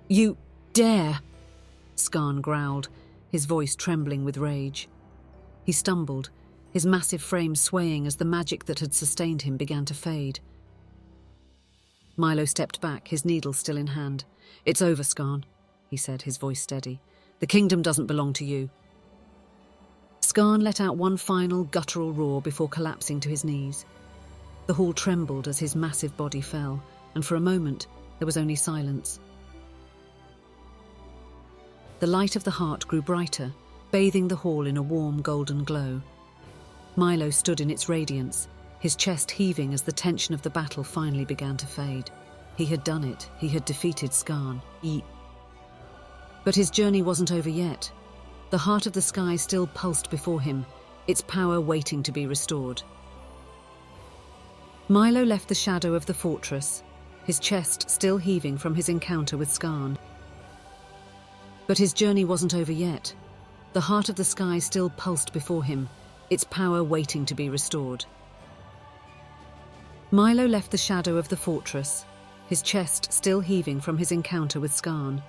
"You dare!" Skarn growled, his voice trembling with rage. He stumbled, his massive frame swaying as the magic that had sustained him began to fade. Milo stepped back, his needle still in hand. "It's over, Skarn," he said, his voice steady. "The kingdom doesn't belong to you." Skarn let out one final guttural roar before collapsing to his knees. The hall trembled as his massive body fell, and for a moment there was only silence. The light of the heart grew brighter, bathing the hall in a warm golden glow. Milo stood in its radiance, his chest heaving as the tension of the battle finally began to fade. He had done it. He had defeated Skarn. But his journey wasn't over yet. The heart of the sky still pulsed before him, its power waiting to be restored. Milo left the shadow of the fortress, his chest still heaving from his encounter with Skarn. But his journey wasn't over yet. The heart of the sky still pulsed before him, its power waiting to be restored. Milo left the shadow of the fortress, his chest still heaving from his encounter with Skarn.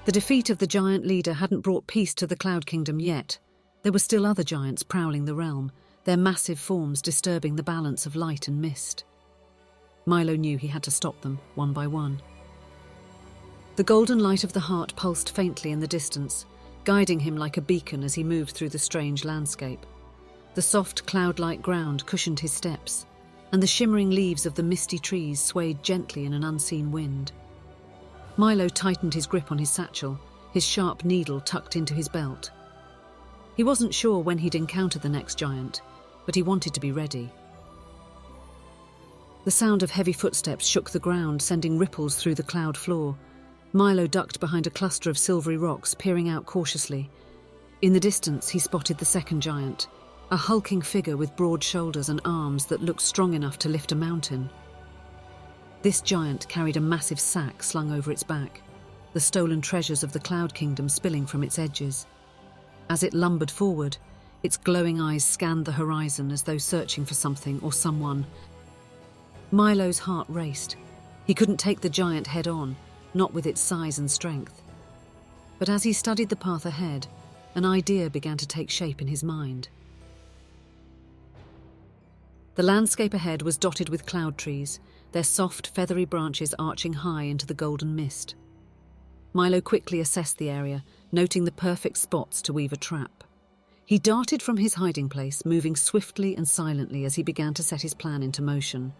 The defeat of the giant leader hadn't brought peace to the Cloud Kingdom yet. There were still other giants prowling the realm, their massive forms disturbing the balance of light and mist. Milo knew he had to stop them, one by one. The golden light of the heart pulsed faintly in the distance, guiding him like a beacon as he moved through the strange landscape. The soft, cloud-like ground cushioned his steps, and the shimmering leaves of the misty trees swayed gently in an unseen wind. Milo tightened his grip on his satchel, his sharp needle tucked into his belt. He wasn't sure when he'd encounter the next giant, but he wanted to be ready. The sound of heavy footsteps shook the ground, sending ripples through the cloud floor. Milo ducked behind a cluster of silvery rocks, peering out cautiously. In the distance, he spotted the second giant, a hulking figure with broad shoulders and arms that looked strong enough to lift a mountain. This giant carried a massive sack slung over its back, the stolen treasures of the Cloud Kingdom spilling from its edges. As it lumbered forward, its glowing eyes scanned the horizon as though searching for something or someone. Milo's heart raced. He couldn't take the giant head on, not with its size and strength. But as he studied the path ahead, an idea began to take shape in his mind. The landscape ahead was dotted with cloud trees, their soft, feathery branches arching high into the golden mist. Milo quickly assessed the area, noting the perfect spots to weave a trap. He darted from his hiding place, moving swiftly and silently as he began to set his plan into motion.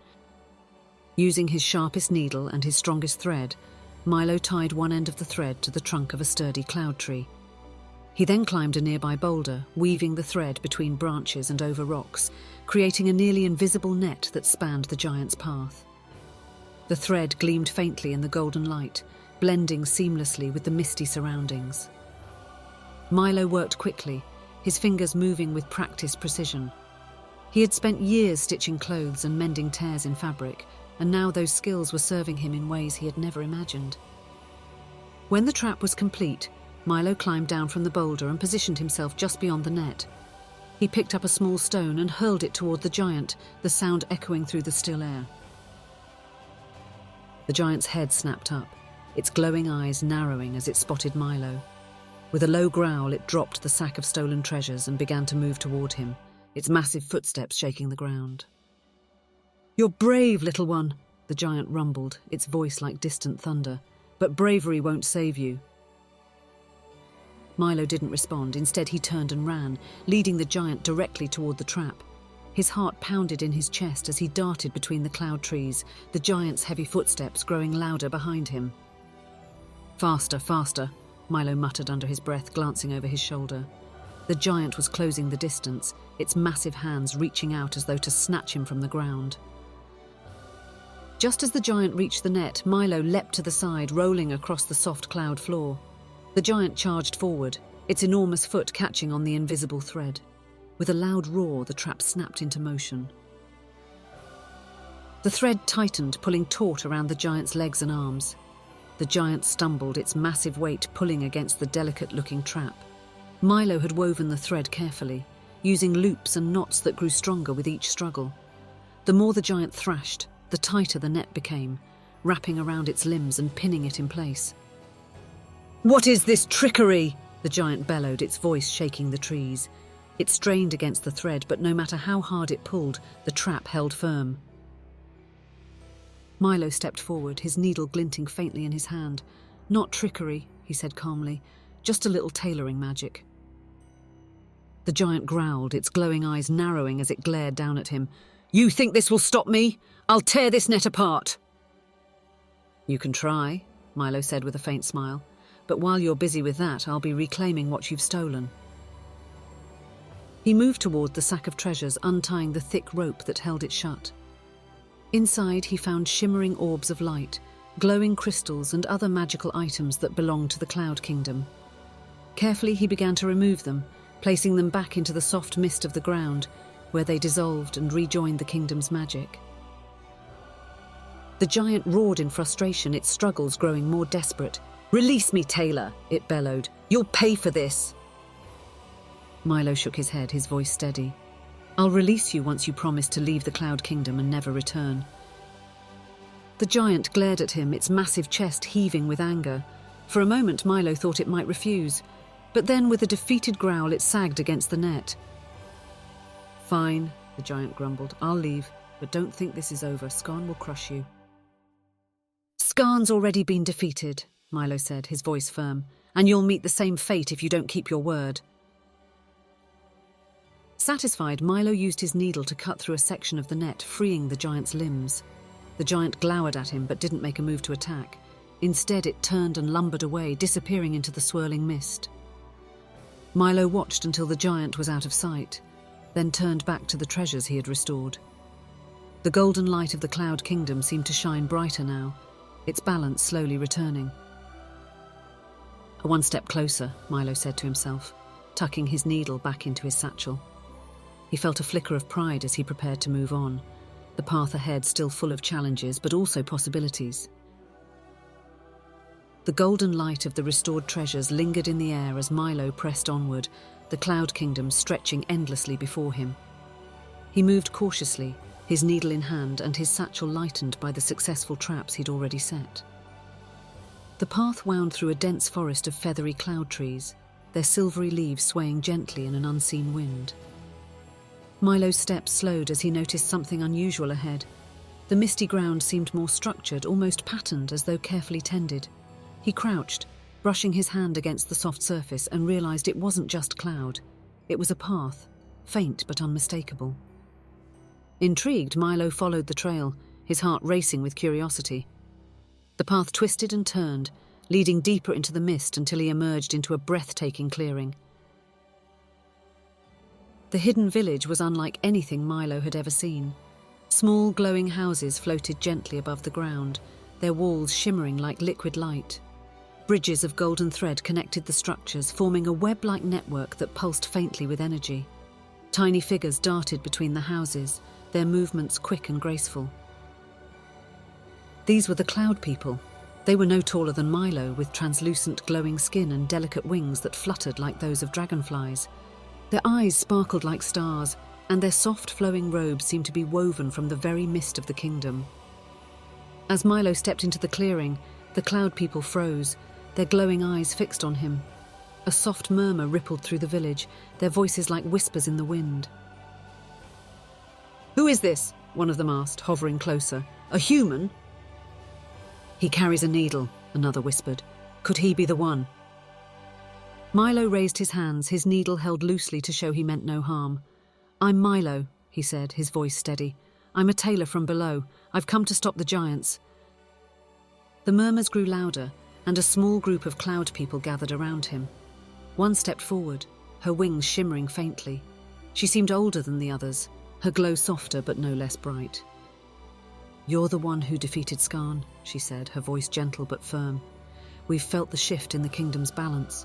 Using his sharpest needle and his strongest thread, Milo tied one end of the thread to the trunk of a sturdy cloud tree. He then climbed a nearby boulder, weaving the thread between branches and over rocks, creating a nearly invisible net that spanned the giant's path. The thread gleamed faintly in the golden light, blending seamlessly with the misty surroundings. Milo worked quickly, his fingers moving with practiced precision. He had spent years stitching clothes and mending tears in fabric, and now those skills were serving him in ways he had never imagined. When the trap was complete, Milo climbed down from the boulder and positioned himself just beyond the net. He picked up a small stone and hurled it toward the giant, the sound echoing through the still air. The giant's head snapped up, its glowing eyes narrowing as it spotted Milo. With a low growl, it dropped the sack of stolen treasures and began to move toward him, its massive footsteps shaking the ground. "You're brave, little one," the giant rumbled, its voice like distant thunder. "But bravery won't save you." Milo didn't respond. Instead, he turned and ran, leading the giant directly toward the trap. His heart pounded in his chest as he darted between the cloud trees, the giant's heavy footsteps growing louder behind him. "Faster, faster," Milo muttered under his breath, glancing over his shoulder. The giant was closing the distance, its massive hands reaching out as though to snatch him from the ground. Just as the giant reached the net, Milo leapt to the side, rolling across the soft cloud floor. The giant charged forward, its enormous foot catching on the invisible thread. With a loud roar, the trap snapped into motion. The thread tightened, pulling taut around the giant's legs and arms. The giant stumbled, its massive weight pulling against the delicate-looking trap. Milo had woven the thread carefully, using loops and knots that grew stronger with each struggle. The more the giant thrashed, the tighter the net became, wrapping around its limbs and pinning it in place. "What is this trickery?" the giant bellowed, its voice shaking the trees. It strained against the thread, but no matter how hard it pulled, the trap held firm. Milo stepped forward, his needle glinting faintly in his hand. "Not trickery," he said calmly, "just a little tailoring magic." The giant growled, its glowing eyes narrowing as it glared down at him. "You think this will stop me? I'll tear this net apart." "You can try," Milo said with a faint smile. "But while you're busy with that, I'll be reclaiming what you've stolen." He moved toward the sack of treasures, untying the thick rope that held it shut. Inside, he found shimmering orbs of light, glowing crystals and other magical items that belonged to the Cloud Kingdom. Carefully, he began to remove them, placing them back into the soft mist of the ground, where they dissolved and rejoined the kingdom's magic. The giant roared in frustration, its struggles growing more desperate. "Release me, Tailor," it bellowed. "You'll pay for this." Milo shook his head, his voice steady. "I'll release you once you promise to leave the Cloud Kingdom and never return." The giant glared at him, its massive chest heaving with anger. For a moment, Milo thought it might refuse, but then with a defeated growl, it sagged against the net. "Fine," the giant grumbled. "I'll leave, but don't think this is over. Skarn will crush you." "Skarn's already been defeated," Milo said, his voice firm, "and you'll meet the same fate if you don't keep your word." Satisfied, Milo used his needle to cut through a section of the net, freeing the giant's limbs. The giant glowered at him but didn't make a move to attack. Instead, it turned and lumbered away, disappearing into the swirling mist. Milo watched until the giant was out of sight, then turned back to the treasures he had restored. The golden light of the Cloud Kingdom seemed to shine brighter now, its balance slowly returning. "One step closer," Milo said to himself, tucking his needle back into his satchel. He felt a flicker of pride as he prepared to move on, the path ahead still full of challenges but also possibilities. The golden light of the restored treasures lingered in the air as Milo pressed onward, the Cloud Kingdom stretching endlessly before him. He moved cautiously, his needle in hand and his satchel lightened by the successful traps he'd already set. The path wound through a dense forest of feathery cloud trees, their silvery leaves swaying gently in an unseen wind. Milo's steps slowed as he noticed something unusual ahead. The misty ground seemed more structured, almost patterned, as though carefully tended. He crouched, brushing his hand against the soft surface, and realized it wasn't just cloud. It was a path, faint but unmistakable. Intrigued, Milo followed the trail, his heart racing with curiosity. The path twisted and turned, leading deeper into the mist until he emerged into a breathtaking clearing. The hidden village was unlike anything Milo had ever seen. Small, glowing houses floated gently above the ground, their walls shimmering like liquid light. Bridges of golden thread connected the structures, forming a web-like network that pulsed faintly with energy. Tiny figures darted between the houses, their movements quick and graceful. These were the Cloud People. They were no taller than Milo, with translucent glowing skin and delicate wings that fluttered like those of dragonflies. Their eyes sparkled like stars, and their soft flowing robes seemed to be woven from the very mist of the kingdom. As Milo stepped into the clearing, the Cloud People froze, their glowing eyes fixed on him. A soft murmur rippled through the village, their voices like whispers in the wind. "Who is this?" one of them asked, hovering closer. "A human?" "He carries a needle," another whispered. "Could he be the one?" Milo raised his hands, his needle held loosely to show he meant no harm. "I'm Milo," he said, his voice steady. "I'm a tailor from below. I've come to stop the giants." The murmurs grew louder, and a small group of Cloud People gathered around him. One stepped forward, her wings shimmering faintly. She seemed older than the others, her glow softer but no less bright. "You're the one who defeated Skarn," she said, her voice gentle but firm. "We've felt the shift in the kingdom's balance."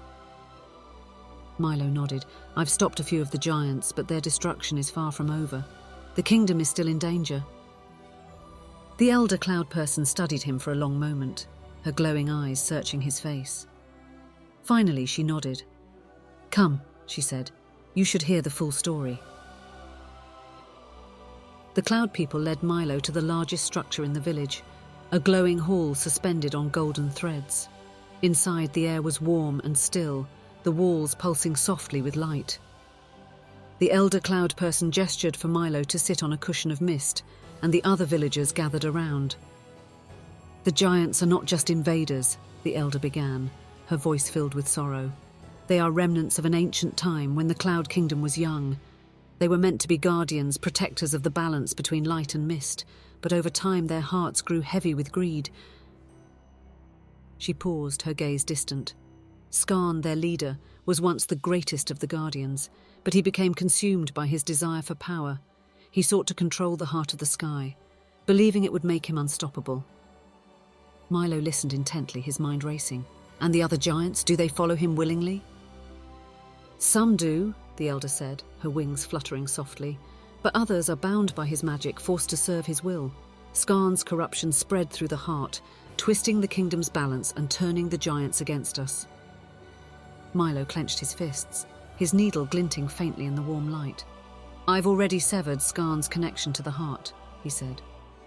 Milo nodded. "I've stopped a few of the giants, but their destruction is far from over. The kingdom is still in danger." The elder cloud person studied him for a long moment, her glowing eyes searching his face. Finally, she nodded. "Come," she said, "you should hear the full story." The cloud people led Milo to the largest structure in the village, a glowing hall suspended on golden threads. Inside, the air was warm and still, the walls pulsing softly with light. The elder cloud person gestured for Milo to sit on a cushion of mist, and the other villagers gathered around. "The giants are not just invaders," the elder began, her voice filled with sorrow. "They are remnants of an ancient time when the Cloud Kingdom was young. They were meant to be guardians, protectors of the balance between light and mist, but over time their hearts grew heavy with greed." She paused, her gaze distant. Skarn, their leader, was once the greatest of the guardians, but he became consumed by his desire for power. He sought to control the heart of the sky, believing it would make him unstoppable. Milo listened intently, his mind racing. "And the other giants, do they follow him willingly?" "Some do," the elder said, her wings fluttering softly, "but others are bound by his magic, forced to serve his will. Skarn's corruption spread through the heart, twisting the kingdom's balance and turning the giants against us." Milo clenched his fists, his needle glinting faintly in the warm light. "I've already severed Skarn's connection to the heart," he said,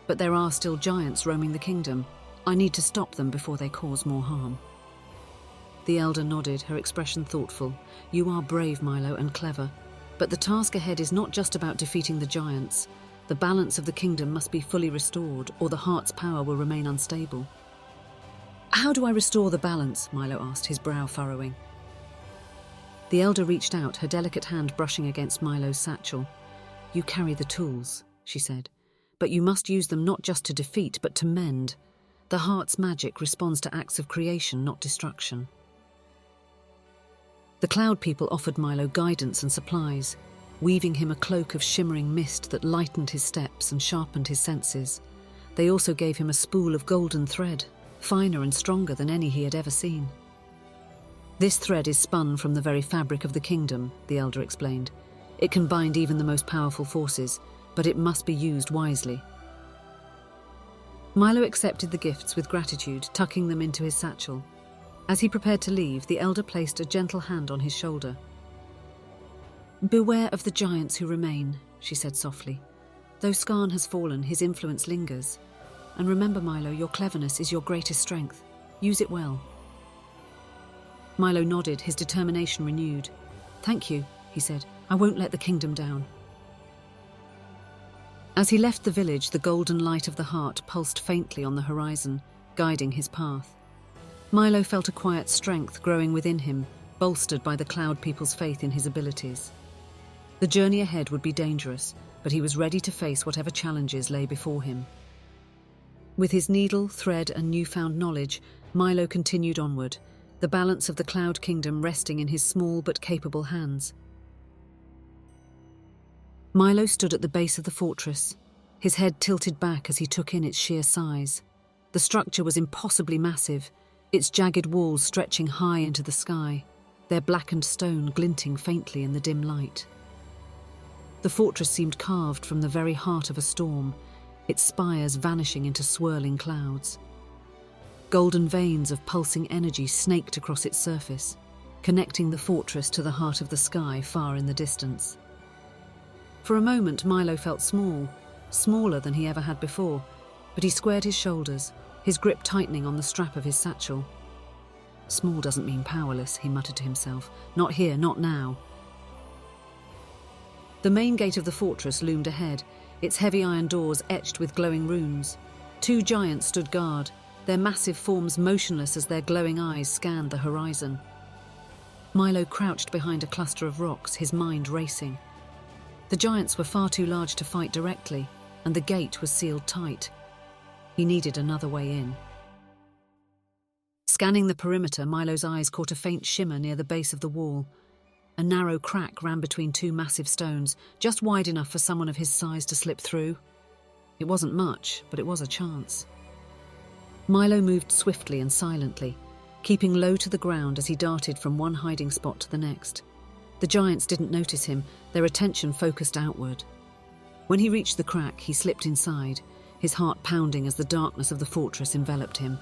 "but there are still giants roaming the kingdom. I need to stop them before they cause more harm." The elder nodded, her expression thoughtful. "You are brave, Milo, and clever. But the task ahead is not just about defeating the giants. The balance of the kingdom must be fully restored, or the heart's power will remain unstable." "How do I restore the balance?" Milo asked, his brow furrowing. The elder reached out, her delicate hand brushing against Milo's satchel. "You carry the tools," she said, "but you must use them not just to defeat, but to mend. The heart's magic responds to acts of creation, not destruction." The cloud people offered Milo guidance and supplies, weaving him a cloak of shimmering mist that lightened his steps and sharpened his senses. They also gave him a spool of golden thread, finer and stronger than any he had ever seen. "This thread is spun from the very fabric of the kingdom," the elder explained. "It can bind even the most powerful forces, but it must be used wisely." Milo accepted the gifts with gratitude, tucking them into his satchel. As he prepared to leave, the elder placed a gentle hand on his shoulder. "Beware of the giants who remain," she said softly. "Though Skarn has fallen, his influence lingers. And remember, Milo, your cleverness is your greatest strength. Use it well." Milo nodded, his determination renewed. "Thank you," he said. "I won't let the kingdom down." As he left the village, the golden light of the heart pulsed faintly on the horizon, guiding his path. Milo felt a quiet strength growing within him, bolstered by the cloud people's faith in his abilities. The journey ahead would be dangerous, but he was ready to face whatever challenges lay before him. With his needle, thread, and newfound knowledge, Milo continued onward, the balance of the Cloud Kingdom resting in his small but capable hands. Milo stood at the base of the fortress, his head tilted back as he took in its sheer size. The structure was impossibly massive, its jagged walls stretching high into the sky, their blackened stone glinting faintly in the dim light. The fortress seemed carved from the very heart of a storm, its spires vanishing into swirling clouds. Golden veins of pulsing energy snaked across its surface, connecting the fortress to the heart of the sky far in the distance. For a moment, Milo felt small, smaller than he ever had before, but he squared his shoulders, his grip tightening on the strap of his satchel. "Small doesn't mean powerless," he muttered to himself. "Not here, not now." The main gate of the fortress loomed ahead, its heavy iron doors etched with glowing runes. Two giants stood guard, their massive forms motionless as their glowing eyes scanned the horizon. Milo crouched behind a cluster of rocks, his mind racing. The giants were far too large to fight directly, and the gate was sealed tight. He needed another way in. Scanning the perimeter, Milo's eyes caught a faint shimmer near the base of the wall. A narrow crack ran between two massive stones, just wide enough for someone of his size to slip through. It wasn't much, but it was a chance. Milo moved swiftly and silently, keeping low to the ground as he darted from one hiding spot to the next. The giants didn't notice him, their attention focused outward. When he reached the crack, he slipped inside, his heart pounding as the darkness of the fortress enveloped him.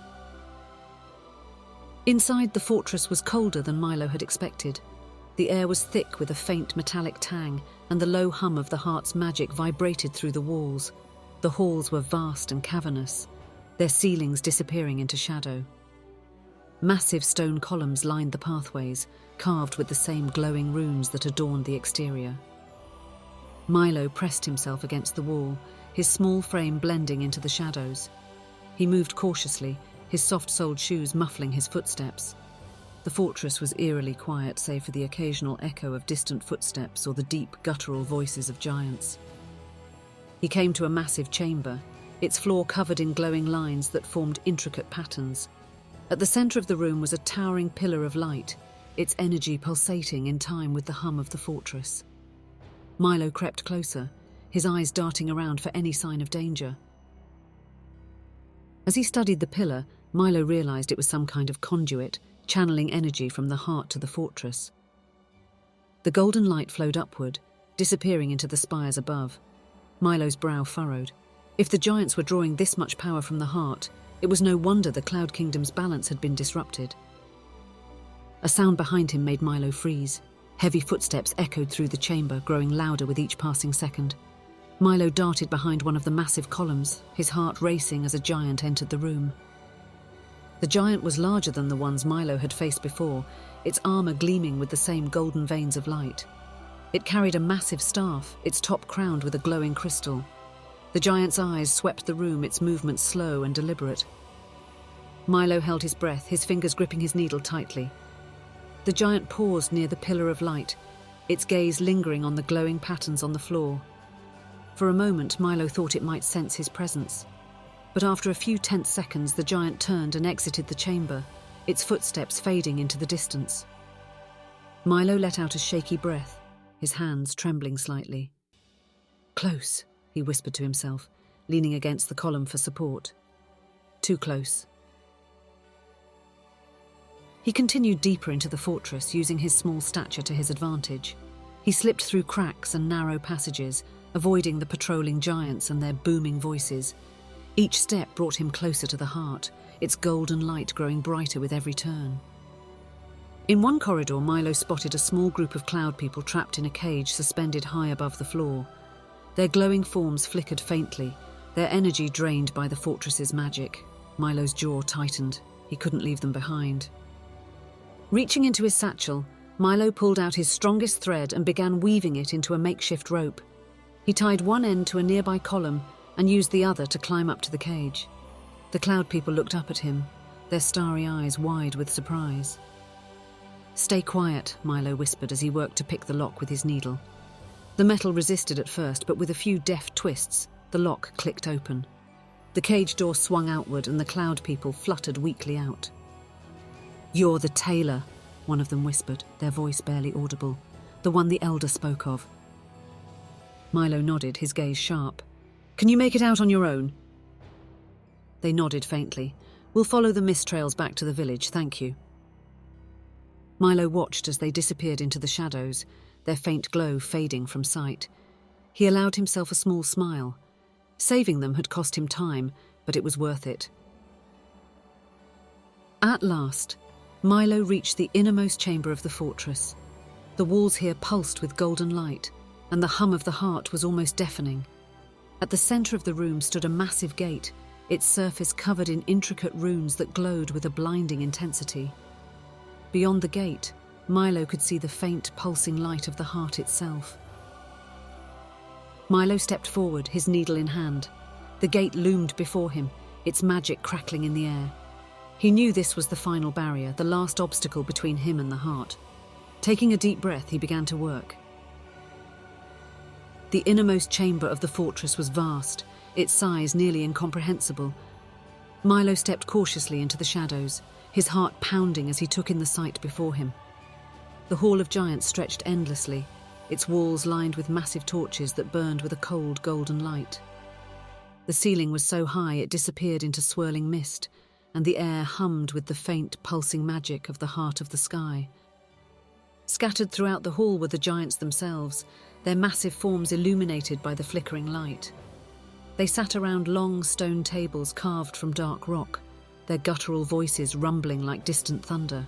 Inside, the fortress was colder than Milo had expected. The air was thick with a faint metallic tang, and the low hum of the heart's magic vibrated through the walls. The halls were vast and cavernous, their ceilings disappearing into shadow. Massive stone columns lined the pathways, carved with the same glowing runes that adorned the exterior. Milo pressed himself against the wall, his small frame blending into the shadows. He moved cautiously, his soft-soled shoes muffling his footsteps. The fortress was eerily quiet, save for the occasional echo of distant footsteps or the deep, guttural voices of giants. He came to a massive chamber, its floor covered in glowing lines that formed intricate patterns. At the center of the room was a towering pillar of light, its energy pulsating in time with the hum of the fortress. Milo crept closer, his eyes darting around for any sign of danger. As he studied the pillar, Milo realized it was some kind of conduit, channeling energy from the heart to the fortress. The golden light flowed upward, disappearing into the spires above. Milo's brow furrowed. If the giants were drawing this much power from the heart, it was no wonder the Cloud Kingdom's balance had been disrupted. A sound behind him made Milo freeze. Heavy footsteps echoed through the chamber, growing louder with each passing second. Milo darted behind one of the massive columns, his heart racing as a giant entered the room. The giant was larger than the ones Milo had faced before, its armor gleaming with the same golden veins of light. It carried a massive staff, its top crowned with a glowing crystal. The giant's eyes swept the room, its movements slow and deliberate. Milo held his breath, his fingers gripping his needle tightly. The giant paused near the pillar of light, its gaze lingering on the glowing patterns on the floor. For a moment, Milo thought it might sense his presence. But after a few tense seconds, the giant turned and exited the chamber, its footsteps fading into the distance. Milo let out a shaky breath, his hands trembling slightly. "Close," he whispered to himself, leaning against the column for support. "Too close." He continued deeper into the fortress, using his small stature to his advantage. He slipped through cracks and narrow passages, avoiding the patrolling giants and their booming voices. Each step brought him closer to the heart, its golden light growing brighter with every turn. In one corridor, Milo spotted a small group of cloud people trapped in a cage suspended high above the floor. Their glowing forms flickered faintly, their energy drained by the fortress's magic. Milo's jaw tightened. He couldn't leave them behind. Reaching into his satchel, Milo pulled out his strongest thread and began weaving it into a makeshift rope. He tied one end to a nearby column and used the other to climb up to the cage. The cloud people looked up at him, their starry eyes wide with surprise. "Stay quiet," Milo whispered as he worked to pick the lock with his needle. The metal resisted at first, but with a few deft twists, the lock clicked open. The cage door swung outward and the cloud people fluttered weakly out. "You're the Tailor," one of them whispered, their voice barely audible. "The one the Elder spoke of." Milo nodded, his gaze sharp. "Can you make it out on your own?" They nodded faintly. "We'll follow the mist trails back to the village, thank you." Milo watched as they disappeared into the shadows, their faint glow fading from sight. He allowed himself a small smile. Saving them had cost him time, but it was worth it. At last, Milo reached the innermost chamber of the fortress. The walls here pulsed with golden light, and the hum of the heart was almost deafening. At the center of the room stood a massive gate, its surface covered in intricate runes that glowed with a blinding intensity. Beyond the gate, Milo could see the faint, pulsing light of the heart itself. Milo stepped forward, his needle in hand. The gate loomed before him, its magic crackling in the air. He knew this was the final barrier, the last obstacle between him and the heart. Taking a deep breath, he began to work. The innermost chamber of the fortress was vast, its size nearly incomprehensible. Milo stepped cautiously into the shadows, his heart pounding as he took in the sight before him. The Hall of Giants stretched endlessly, its walls lined with massive torches that burned with a cold golden light. The ceiling was so high it disappeared into swirling mist, and the air hummed with the faint, pulsing magic of the heart of the sky. Scattered throughout the hall were the giants themselves, their massive forms illuminated by the flickering light. They sat around long stone tables carved from dark rock, their guttural voices rumbling like distant thunder.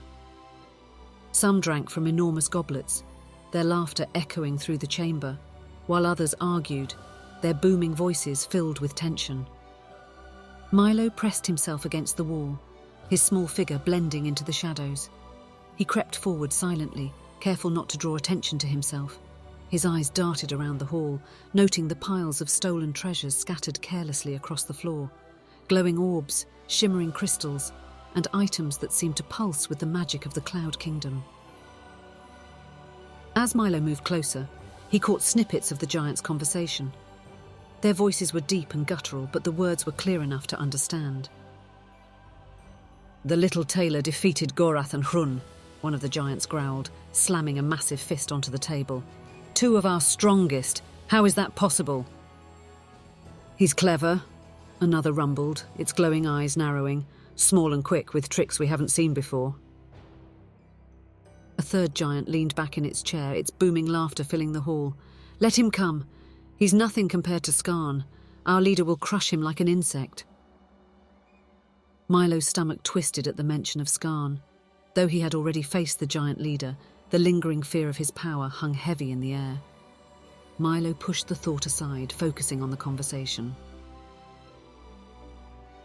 Some drank from enormous goblets, their laughter echoing through the chamber, while others argued, their booming voices filled with tension. Milo pressed himself against the wall, his small figure blending into the shadows. He crept forward silently, careful not to draw attention to himself. His eyes darted around the hall, noting the piles of stolen treasures scattered carelessly across the floor, glowing orbs, shimmering crystals, and items that seemed to pulse with the magic of the Cloud Kingdom. As Milo moved closer, he caught snippets of the giants' conversation. Their voices were deep and guttural, but the words were clear enough to understand. "The little tailor defeated Gorath and Hrun," one of the giants growled, slamming a massive fist onto the table. "Two of our strongest. How is that possible?" "He's clever," another rumbled, its glowing eyes narrowing, small and quick with tricks we haven't seen before. A third giant leaned back in its chair, its booming laughter filling the hall. "Let him come. He's nothing compared to Skarn. Our leader will crush him like an insect." Milo's stomach twisted at the mention of Skarn. Though he had already faced the giant leader, the lingering fear of his power hung heavy in the air. Milo pushed the thought aside, focusing on the conversation.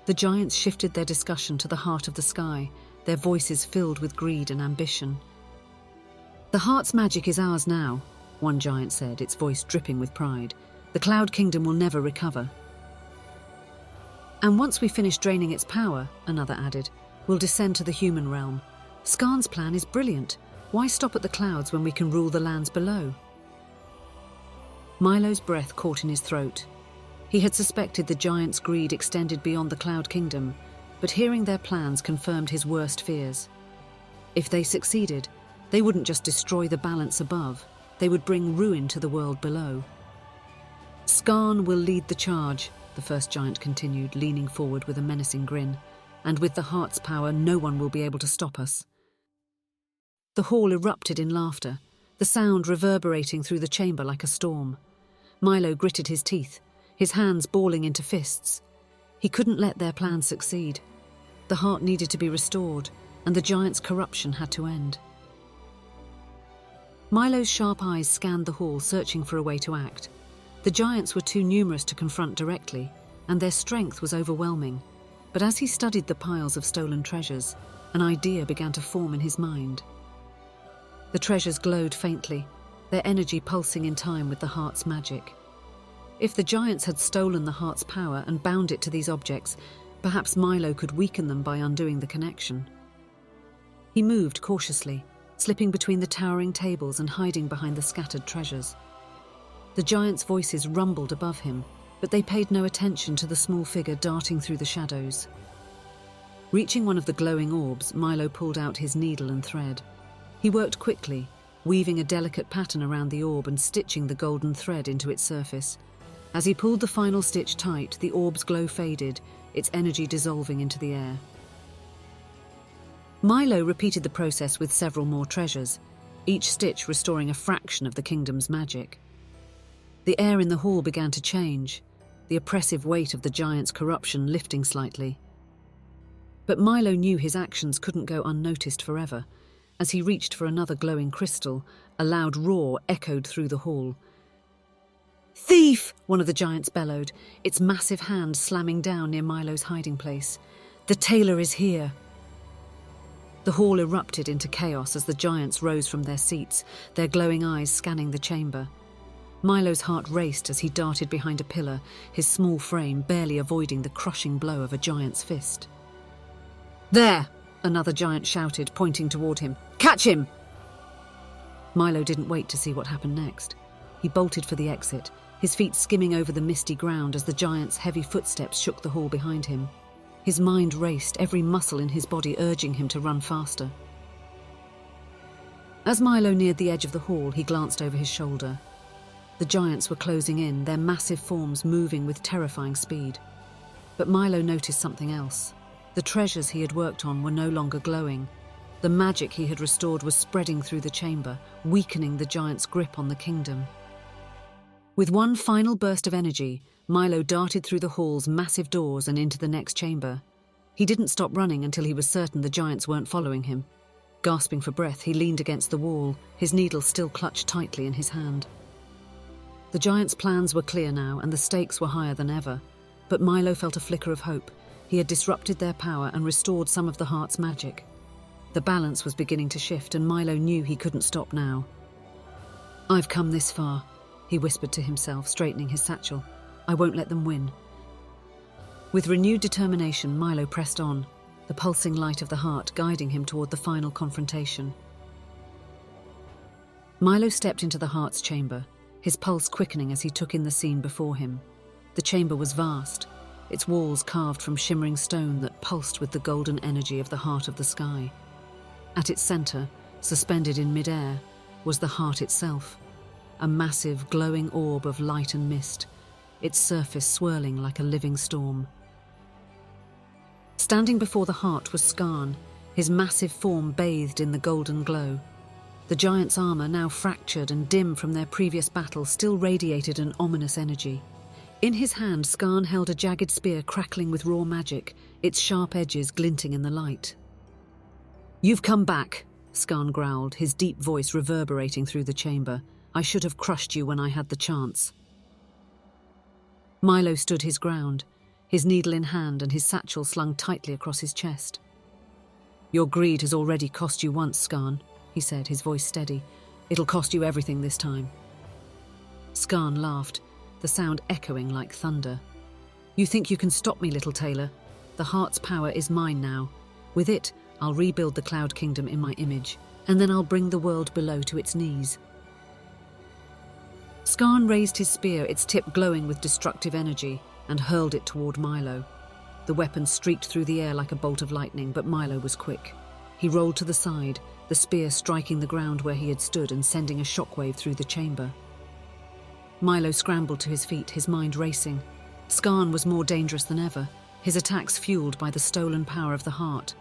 The giants shifted their discussion to the heart of the sky, their voices filled with greed and ambition. "The heart's magic is ours now," one giant said, its voice dripping with pride. "The Cloud Kingdom will never recover." "And once we finish draining its power," another added, "we'll descend to the human realm. Skarn's plan is brilliant. Why stop at the clouds when we can rule the lands below?" Milo's breath caught in his throat. He had suspected the giants' greed extended beyond the Cloud Kingdom, but hearing their plans confirmed his worst fears. If they succeeded, they wouldn't just destroy the balance above, they would bring ruin to the world below. "Skarn will lead the charge," the first giant continued, leaning forward with a menacing grin. "And with the heart's power, no one will be able to stop us." The hall erupted in laughter, the sound reverberating through the chamber like a storm. Milo gritted his teeth, his hands balling into fists. He couldn't let their plan succeed. The heart needed to be restored, and the giants' corruption had to end. Milo's sharp eyes scanned the hall, searching for a way to act. The giants were too numerous to confront directly, and their strength was overwhelming. But as he studied the piles of stolen treasures, an idea began to form in his mind. The treasures glowed faintly, their energy pulsing in time with the heart's magic. If the giants had stolen the heart's power and bound it to these objects, perhaps Milo could weaken them by undoing the connection. He moved cautiously, slipping between the towering tables and hiding behind the scattered treasures. The giants' voices rumbled above him, but they paid no attention to the small figure darting through the shadows. Reaching one of the glowing orbs, Milo pulled out his needle and thread. He worked quickly, weaving a delicate pattern around the orb and stitching the golden thread into its surface. As he pulled the final stitch tight, the orb's glow faded, its energy dissolving into the air. Milo repeated the process with several more treasures, each stitch restoring a fraction of the kingdom's magic. The air in the hall began to change, the oppressive weight of the giant's corruption lifting slightly. But Milo knew his actions couldn't go unnoticed forever. As he reached for another glowing crystal, a loud roar echoed through the hall. "Thief!" one of the giants bellowed, its massive hand slamming down near Milo's hiding place. "The tailor is here!" The hall erupted into chaos as the giants rose from their seats, their glowing eyes scanning the chamber. Milo's heart raced as he darted behind a pillar, his small frame barely avoiding the crushing blow of a giant's fist. "There!" another giant shouted, pointing toward him. "Catch him!" Milo didn't wait to see what happened next. He bolted for the exit, his feet skimming over the misty ground as the giant's heavy footsteps shook the hall behind him. His mind raced, every muscle in his body urging him to run faster. As Milo neared the edge of the hall, he glanced over his shoulder. The giants were closing in, their massive forms moving with terrifying speed. But Milo noticed something else. The treasures he had worked on were no longer glowing. The magic he had restored was spreading through the chamber, weakening the giant's grip on the kingdom. With one final burst of energy, Milo darted through the hall's massive doors and into the next chamber. He didn't stop running until he was certain the giants weren't following him. Gasping for breath, he leaned against the wall, his needle still clutched tightly in his hand. The giants' plans were clear now, and the stakes were higher than ever. But Milo felt a flicker of hope. He had disrupted their power and restored some of the heart's magic. The balance was beginning to shift, and Milo knew he couldn't stop now. "I've come this far," he whispered to himself, straightening his satchel. "I won't let them win." With renewed determination, Milo pressed on, the pulsing light of the heart guiding him toward the final confrontation. Milo stepped into the heart's chamber, his pulse quickening as he took in the scene before him. The chamber was vast, its walls carved from shimmering stone that pulsed with the golden energy of the heart of the sky. At its center, suspended in mid-air, was the heart itself, a massive, glowing orb of light and mist, its surface swirling like a living storm. Standing before the heart was Skarn, his massive form bathed in the golden glow. The giant's armor, now fractured and dim from their previous battle, still radiated an ominous energy. In his hand, Skarn held a jagged spear crackling with raw magic, its sharp edges glinting in the light. "You've come back," Skarn growled, his deep voice reverberating through the chamber. "I should have crushed you when I had the chance." Milo stood his ground, his needle in hand and his satchel slung tightly across his chest. "Your greed has already cost you once, Skarn," he said, his voice steady. "It'll cost you everything this time." Skarn laughed, the sound echoing like thunder. "You think you can stop me, little Tailor? The heart's power is mine now. With it, I'll rebuild the Cloud Kingdom in my image, and then I'll bring the world below to its knees." Skarn raised his spear, its tip glowing with destructive energy, and hurled it toward Milo. The weapon streaked through the air like a bolt of lightning, but Milo was quick. He rolled to the side, the spear striking the ground where he had stood and sending a shockwave through the chamber. Milo scrambled to his feet, his mind racing. Skarn was more dangerous than ever, his attacks fueled by the stolen power of the heart.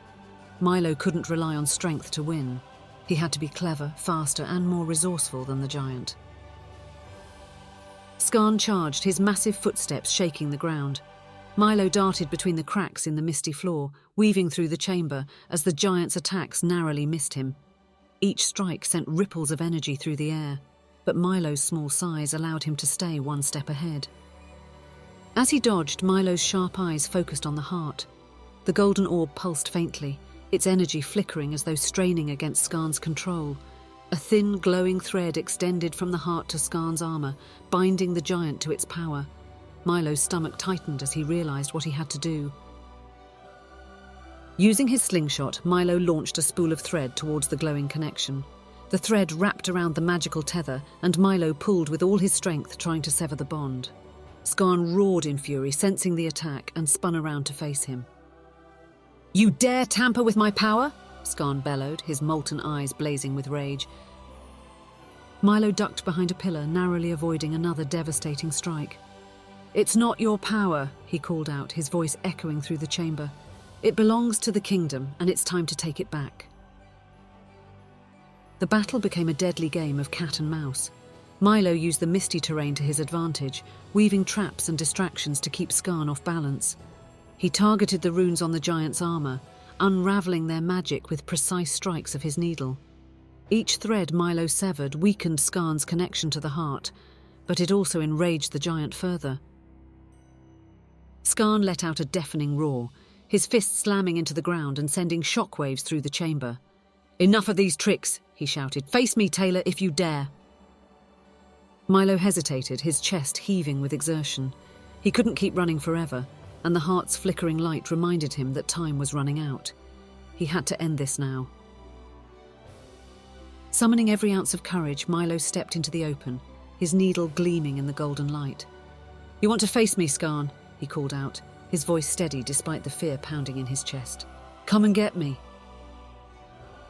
Milo couldn't rely on strength to win. He had to be clever, faster, and more resourceful than the giant. Skarn charged, his massive footsteps shaking the ground. Milo darted between the cracks in the misty floor, weaving through the chamber as the giant's attacks narrowly missed him. Each strike sent ripples of energy through the air, but Milo's small size allowed him to stay one step ahead. As he dodged, Milo's sharp eyes focused on the heart. The golden orb pulsed faintly, its energy flickering as though straining against Skarn's control. A thin, glowing thread extended from the heart to Skarn's armor, binding the giant to its power. Milo's stomach tightened as he realized what he had to do. Using his slingshot, Milo launched a spool of thread towards the glowing connection. The thread wrapped around the magical tether, and Milo pulled with all his strength, trying to sever the bond. Skarn roared in fury, sensing the attack, and spun around to face him. "You dare tamper with my power?" Skarn bellowed, his molten eyes blazing with rage. Milo ducked behind a pillar, narrowly avoiding another devastating strike. "It's not your power," he called out, his voice echoing through the chamber. "It belongs to the kingdom, and it's time to take it back." The battle became a deadly game of cat and mouse. Milo used the misty terrain to his advantage, weaving traps and distractions to keep Skarn off balance. He targeted the runes on the giant's armor, unraveling their magic with precise strikes of his needle. Each thread Milo severed weakened Skarn's connection to the heart, but it also enraged the giant further. Skarn let out a deafening roar, his fist slamming into the ground and sending shockwaves through the chamber. "Enough of these tricks," he shouted. "Face me, Tailor, if you dare." Milo hesitated, his chest heaving with exertion. He couldn't keep running forever, and the heart's flickering light reminded him that time was running out. He had to end this now. Summoning every ounce of courage, Milo stepped into the open, his needle gleaming in the golden light. "You want to face me, Skarn?" he called out, his voice steady despite the fear pounding in his chest. "Come and get me."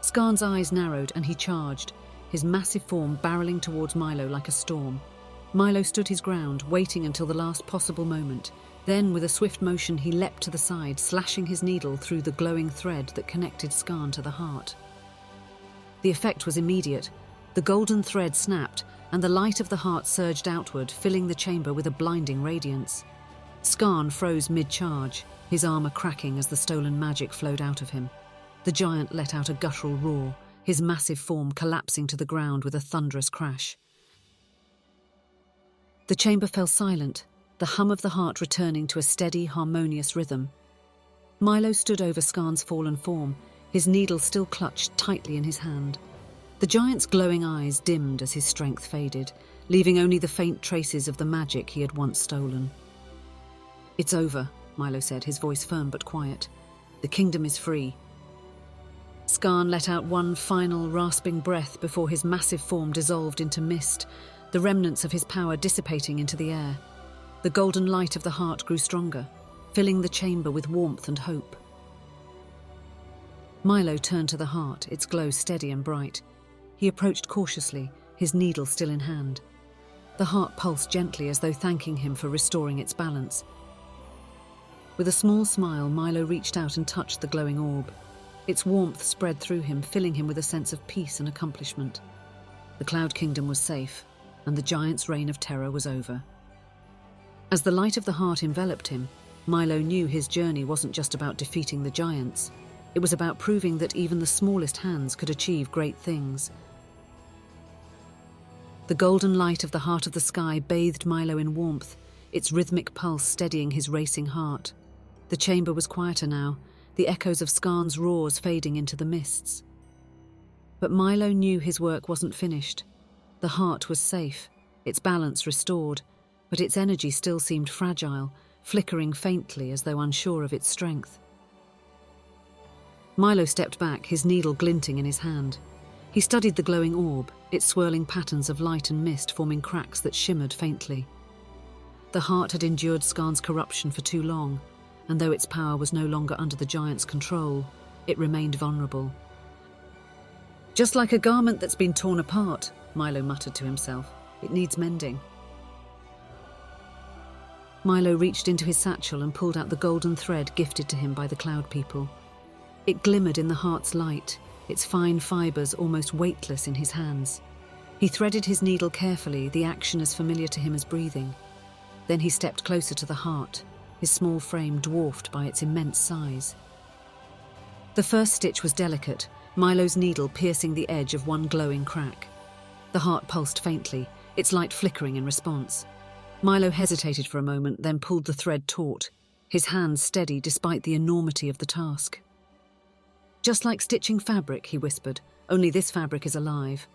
Skarn's eyes narrowed and he charged, his massive form barreling towards Milo like a storm. Milo stood his ground, waiting until the last possible moment. Then, with a swift motion, he leapt to the side, slashing his needle through the glowing thread that connected Skarn to the heart. The effect was immediate. The golden thread snapped, and the light of the heart surged outward, filling the chamber with a blinding radiance. Skarn froze mid-charge, his armor cracking as the stolen magic flowed out of him. The giant let out a guttural roar, his massive form collapsing to the ground with a thunderous crash. The chamber fell silent, the hum of the heart returning to a steady, harmonious rhythm. Milo stood over Skarn's fallen form, his needle still clutched tightly in his hand. The giant's glowing eyes dimmed as his strength faded, leaving only the faint traces of the magic he had once stolen. "It's over," Milo said, his voice firm but quiet. "The kingdom is free." Skarn let out one final, rasping breath before his massive form dissolved into mist, the remnants of his power dissipating into the air. The golden light of the heart grew stronger, filling the chamber with warmth and hope. Milo turned to the heart, its glow steady and bright. He approached cautiously, his needle still in hand. The heart pulsed gently as though thanking him for restoring its balance. With a small smile, Milo reached out and touched the glowing orb. Its warmth spread through him, filling him with a sense of peace and accomplishment. The Cloud Kingdom was safe, and the giant's reign of terror was over. As the light of the heart enveloped him, Milo knew his journey wasn't just about defeating the giants. It was about proving that even the smallest hands could achieve great things. The golden light of the heart of the sky bathed Milo in warmth, its rhythmic pulse steadying his racing heart. The chamber was quieter now, the echoes of Skarn's roars fading into the mists. But Milo knew his work wasn't finished. The heart was safe, its balance restored, but its energy still seemed fragile, flickering faintly as though unsure of its strength. Milo stepped back, his needle glinting in his hand. He studied the glowing orb, its swirling patterns of light and mist forming cracks that shimmered faintly. The heart had endured Skarn's corruption for too long, and though its power was no longer under the giant's control, it remained vulnerable. "Just like a garment that's been torn apart," Milo muttered to himself. "It needs mending." Milo reached into his satchel and pulled out the golden thread gifted to him by the Cloud People. It glimmered in the heart's light, its fine fibres almost weightless in his hands. He threaded his needle carefully, the action as familiar to him as breathing. Then he stepped closer to the heart, his small frame dwarfed by its immense size. The first stitch was delicate, Milo's needle piercing the edge of one glowing crack. The heart pulsed faintly, its light flickering in response. Milo hesitated for a moment, then pulled the thread taut, his hands steady despite the enormity of the task. "Just like stitching fabric," he whispered, "only this fabric is alive."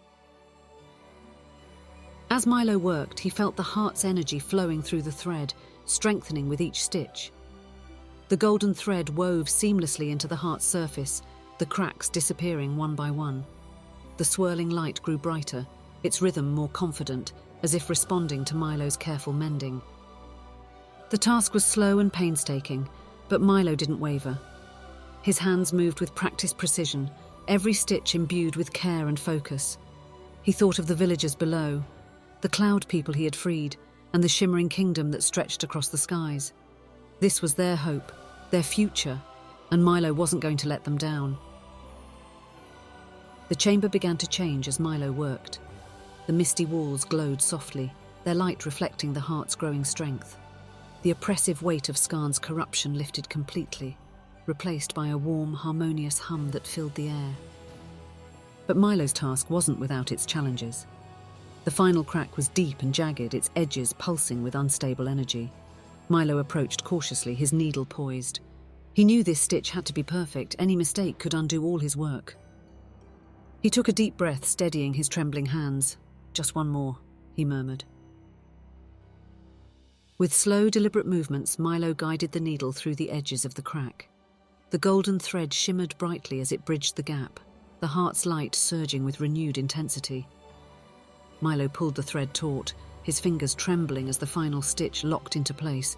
As Milo worked, he felt the heart's energy flowing through the thread, strengthening with each stitch. The golden thread wove seamlessly into the heart's surface, the cracks disappearing one by one. The swirling light grew brighter, its rhythm more confident, as if responding to Milo's careful mending. The task was slow and painstaking, but Milo didn't waver. His hands moved with practiced precision, every stitch imbued with care and focus. He thought of the villagers below, the Cloud People he had freed, and the shimmering kingdom that stretched across the skies. This was their hope, their future, and Milo wasn't going to let them down. The chamber began to change as Milo worked. The misty walls glowed softly, their light reflecting the heart's growing strength. The oppressive weight of Skarn's corruption lifted completely, replaced by a warm, harmonious hum that filled the air. But Milo's task wasn't without its challenges. The final crack was deep and jagged, its edges pulsing with unstable energy. Milo approached cautiously, his needle poised. He knew this stitch had to be perfect, any mistake could undo all his work. He took a deep breath, steadying his trembling hands. "Just one more," he murmured. With slow, deliberate movements, Milo guided the needle through the edges of the crack. The golden thread shimmered brightly as it bridged the gap, the heart's light surging with renewed intensity. Milo pulled the thread taut, his fingers trembling as the final stitch locked into place.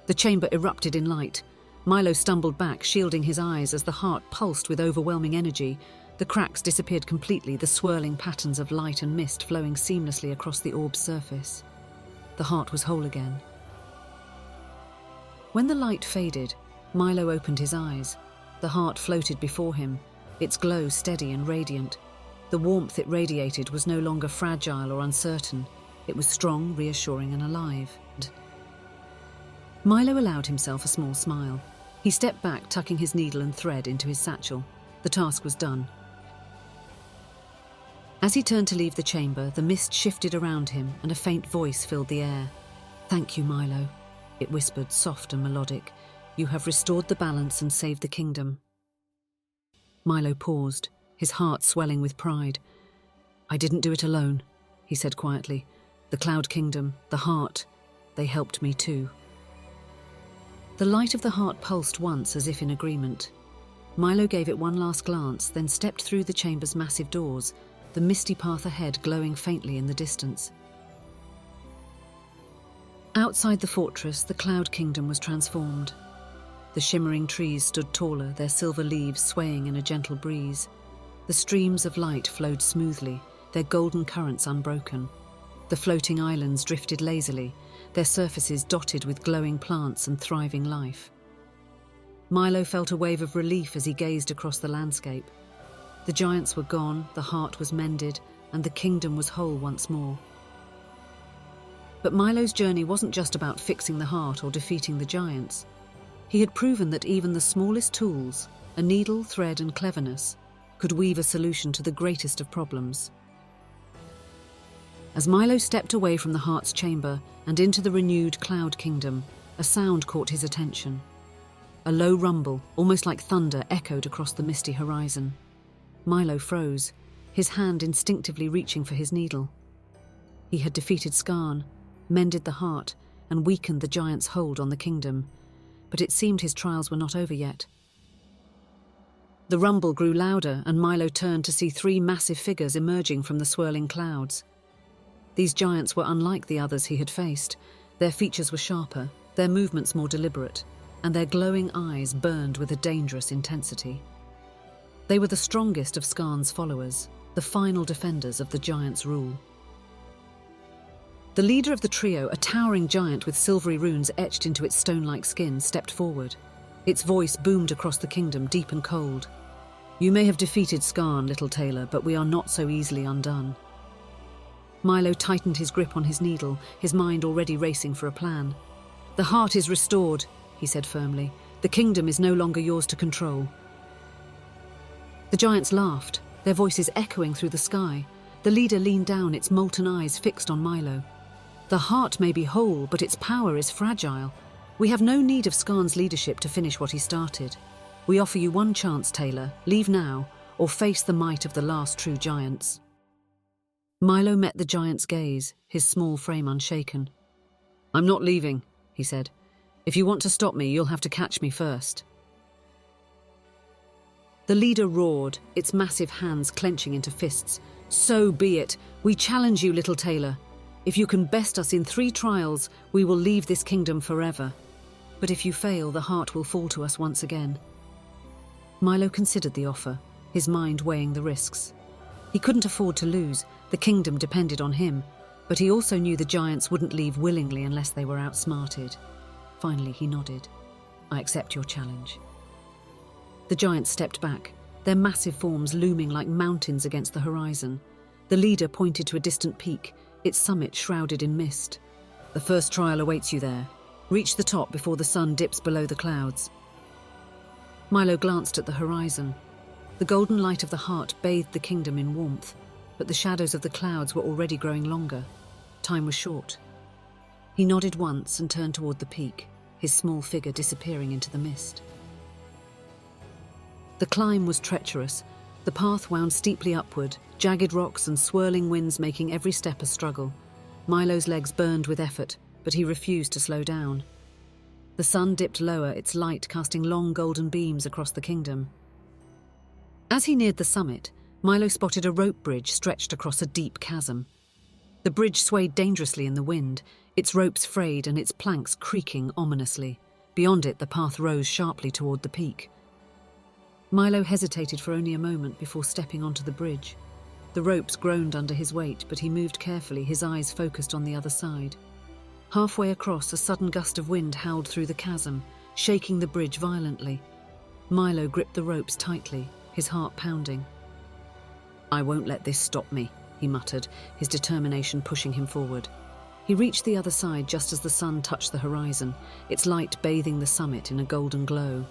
The chamber erupted in light. Milo stumbled back, shielding his eyes as the heart pulsed with overwhelming energy. The cracks disappeared completely, the swirling patterns of light and mist flowing seamlessly across the orb's surface. The heart was whole again. When the light faded, Milo opened his eyes. The heart floated before him, its glow steady and radiant. The warmth it radiated was no longer fragile or uncertain. It was strong, reassuring, and alive. Milo allowed himself a small smile. He stepped back, tucking his needle and thread into his satchel. The task was done. As he turned to leave the chamber, the mist shifted around him and a faint voice filled the air. "Thank you, Milo," it whispered, soft and melodic. "You have restored the balance and saved the kingdom." Milo paused, his heart swelling with pride. "I didn't do it alone," he said quietly. "The Cloud Kingdom, the heart, they helped me too." The light of the heart pulsed once as if in agreement. Milo gave it one last glance, then stepped through the chamber's massive doors, the misty path ahead glowing faintly in the distance. Outside the fortress, the Cloud Kingdom was transformed. The shimmering trees stood taller, their silver leaves swaying in a gentle breeze. The streams of light flowed smoothly, their golden currents unbroken. The floating islands drifted lazily, their surfaces dotted with glowing plants and thriving life. Milo felt a wave of relief as he gazed across the landscape. The giants were gone, the heart was mended, and the kingdom was whole once more. But Milo's journey wasn't just about fixing the heart or defeating the giants. He had proven that even the smallest tools, a needle, thread, and cleverness, could weave a solution to the greatest of problems. As Milo stepped away from the heart's chamber and into the renewed Cloud Kingdom, a sound caught his attention. A low rumble, almost like thunder, echoed across the misty horizon. Milo froze, his hand instinctively reaching for his needle. He had defeated Skarn, mended the heart, and weakened the giant's hold on the kingdom, but it seemed his trials were not over yet. The rumble grew louder, and Milo turned to see three massive figures emerging from the swirling clouds. These giants were unlike the others he had faced. Their features were sharper, their movements more deliberate, and their glowing eyes burned with a dangerous intensity. They were the strongest of Skarn's followers, the final defenders of the giant's rule. The leader of the trio, a towering giant with silvery runes etched into its stone-like skin, stepped forward. Its voice boomed across the kingdom, deep and cold. "You may have defeated Skarn, little Tailor, but we are not so easily undone." Milo tightened his grip on his needle, his mind already racing for a plan. "The heart is restored," he said firmly. "The kingdom is no longer yours to control." The giants laughed, their voices echoing through the sky. The leader leaned down, its molten eyes fixed on Milo. "The heart may be whole, but its power is fragile. We have no need of Skarn's leadership to finish what he started. We offer you one chance, Tailor. Leave now, or face the might of the last true giants." Milo met the giant's gaze, his small frame unshaken. "I'm not leaving," he said. "If you want to stop me, you'll have to catch me first." The leader roared, its massive hands clenching into fists. "So be it. We challenge you, little Tailor. If you can best us in 3 trials, we will leave this kingdom forever. But if you fail, the heart will fall to us once again." Milo considered the offer, his mind weighing the risks. He couldn't afford to lose, the kingdom depended on him, but he also knew the giants wouldn't leave willingly unless they were outsmarted. Finally, he nodded. "I accept your challenge." The giants stepped back, their massive forms looming like mountains against the horizon. The leader pointed to a distant peak, its summit shrouded in mist. "The first trial awaits you there. Reach the top before the sun dips below the clouds." Milo glanced at the horizon. The golden light of the heart bathed the kingdom in warmth, but the shadows of the clouds were already growing longer. Time was short. He nodded once and turned toward the peak, his small figure disappearing into the mist. The climb was treacherous. The path wound steeply upward, jagged rocks and swirling winds making every step a struggle. Milo's legs burned with effort, but he refused to slow down. The sun dipped lower, its light casting long golden beams across the kingdom. As he neared the summit, Milo spotted a rope bridge stretched across a deep chasm. The bridge swayed dangerously in the wind, its ropes frayed and its planks creaking ominously. Beyond it, the path rose sharply toward the peak. Milo hesitated for only a moment before stepping onto the bridge. The ropes groaned under his weight, but he moved carefully, his eyes focused on the other side. Halfway across, a sudden gust of wind howled through the chasm, shaking the bridge violently. Milo gripped the ropes tightly, his heart pounding. "I won't let this stop me," he muttered, his determination pushing him forward. He reached the other side just as the sun touched the horizon, its light bathing the summit in a golden glow.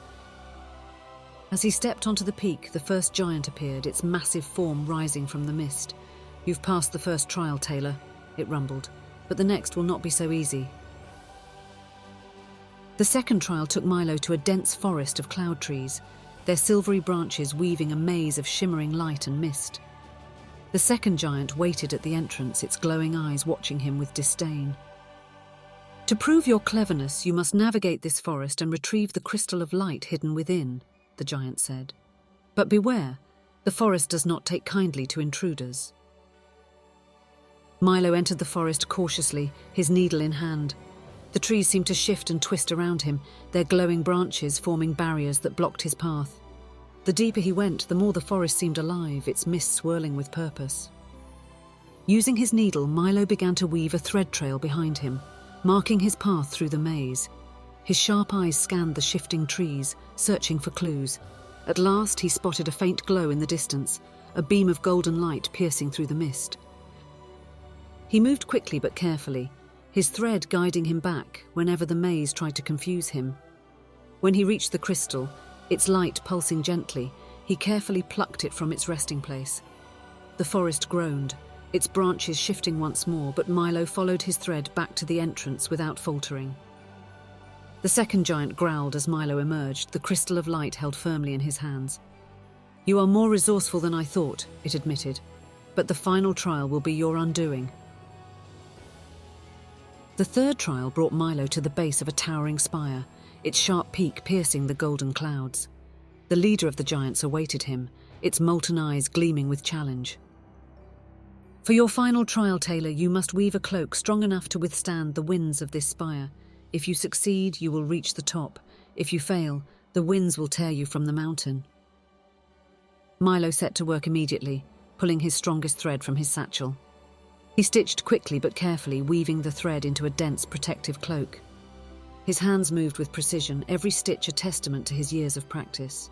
As he stepped onto the peak, the first giant appeared, its massive form rising from the mist. "You've passed the first trial, Tailor," it rumbled, "but the next will not be so easy." The second trial took Milo to a dense forest of cloud trees, their silvery branches weaving a maze of shimmering light and mist. The second giant waited at the entrance, its glowing eyes watching him with disdain. "To prove your cleverness, you must navigate this forest and retrieve the crystal of light hidden within," the giant said. "But beware, the forest does not take kindly to intruders." Milo entered the forest cautiously, his needle in hand. The trees seemed to shift and twist around him, their glowing branches forming barriers that blocked his path. The deeper he went, the more the forest seemed alive, its mist swirling with purpose. Using his needle, Milo began to weave a thread trail behind him, marking his path through the maze. His sharp eyes scanned the shifting trees, searching for clues. At last, he spotted a faint glow in the distance, a beam of golden light piercing through the mist. He moved quickly but carefully, his thread guiding him back whenever the maze tried to confuse him. When he reached the crystal, its light pulsing gently, he carefully plucked it from its resting place. The forest groaned, its branches shifting once more, but Milo followed his thread back to the entrance without faltering. The second giant growled as Milo emerged, the crystal of light held firmly in his hands. "You are more resourceful than I thought," it admitted, "but the final trial will be your undoing." The third trial brought Milo to the base of a towering spire, its sharp peak piercing the golden clouds. The leader of the giants awaited him, its molten eyes gleaming with challenge. "For your final trial, Tailor, you must weave a cloak strong enough to withstand the winds of this spire. If you succeed, you will reach the top. If you fail, the winds will tear you from the mountain." Milo set to work immediately, pulling his strongest thread from his satchel. He stitched quickly but carefully, weaving the thread into a dense protective cloak. His hands moved with precision, every stitch a testament to his years of practice.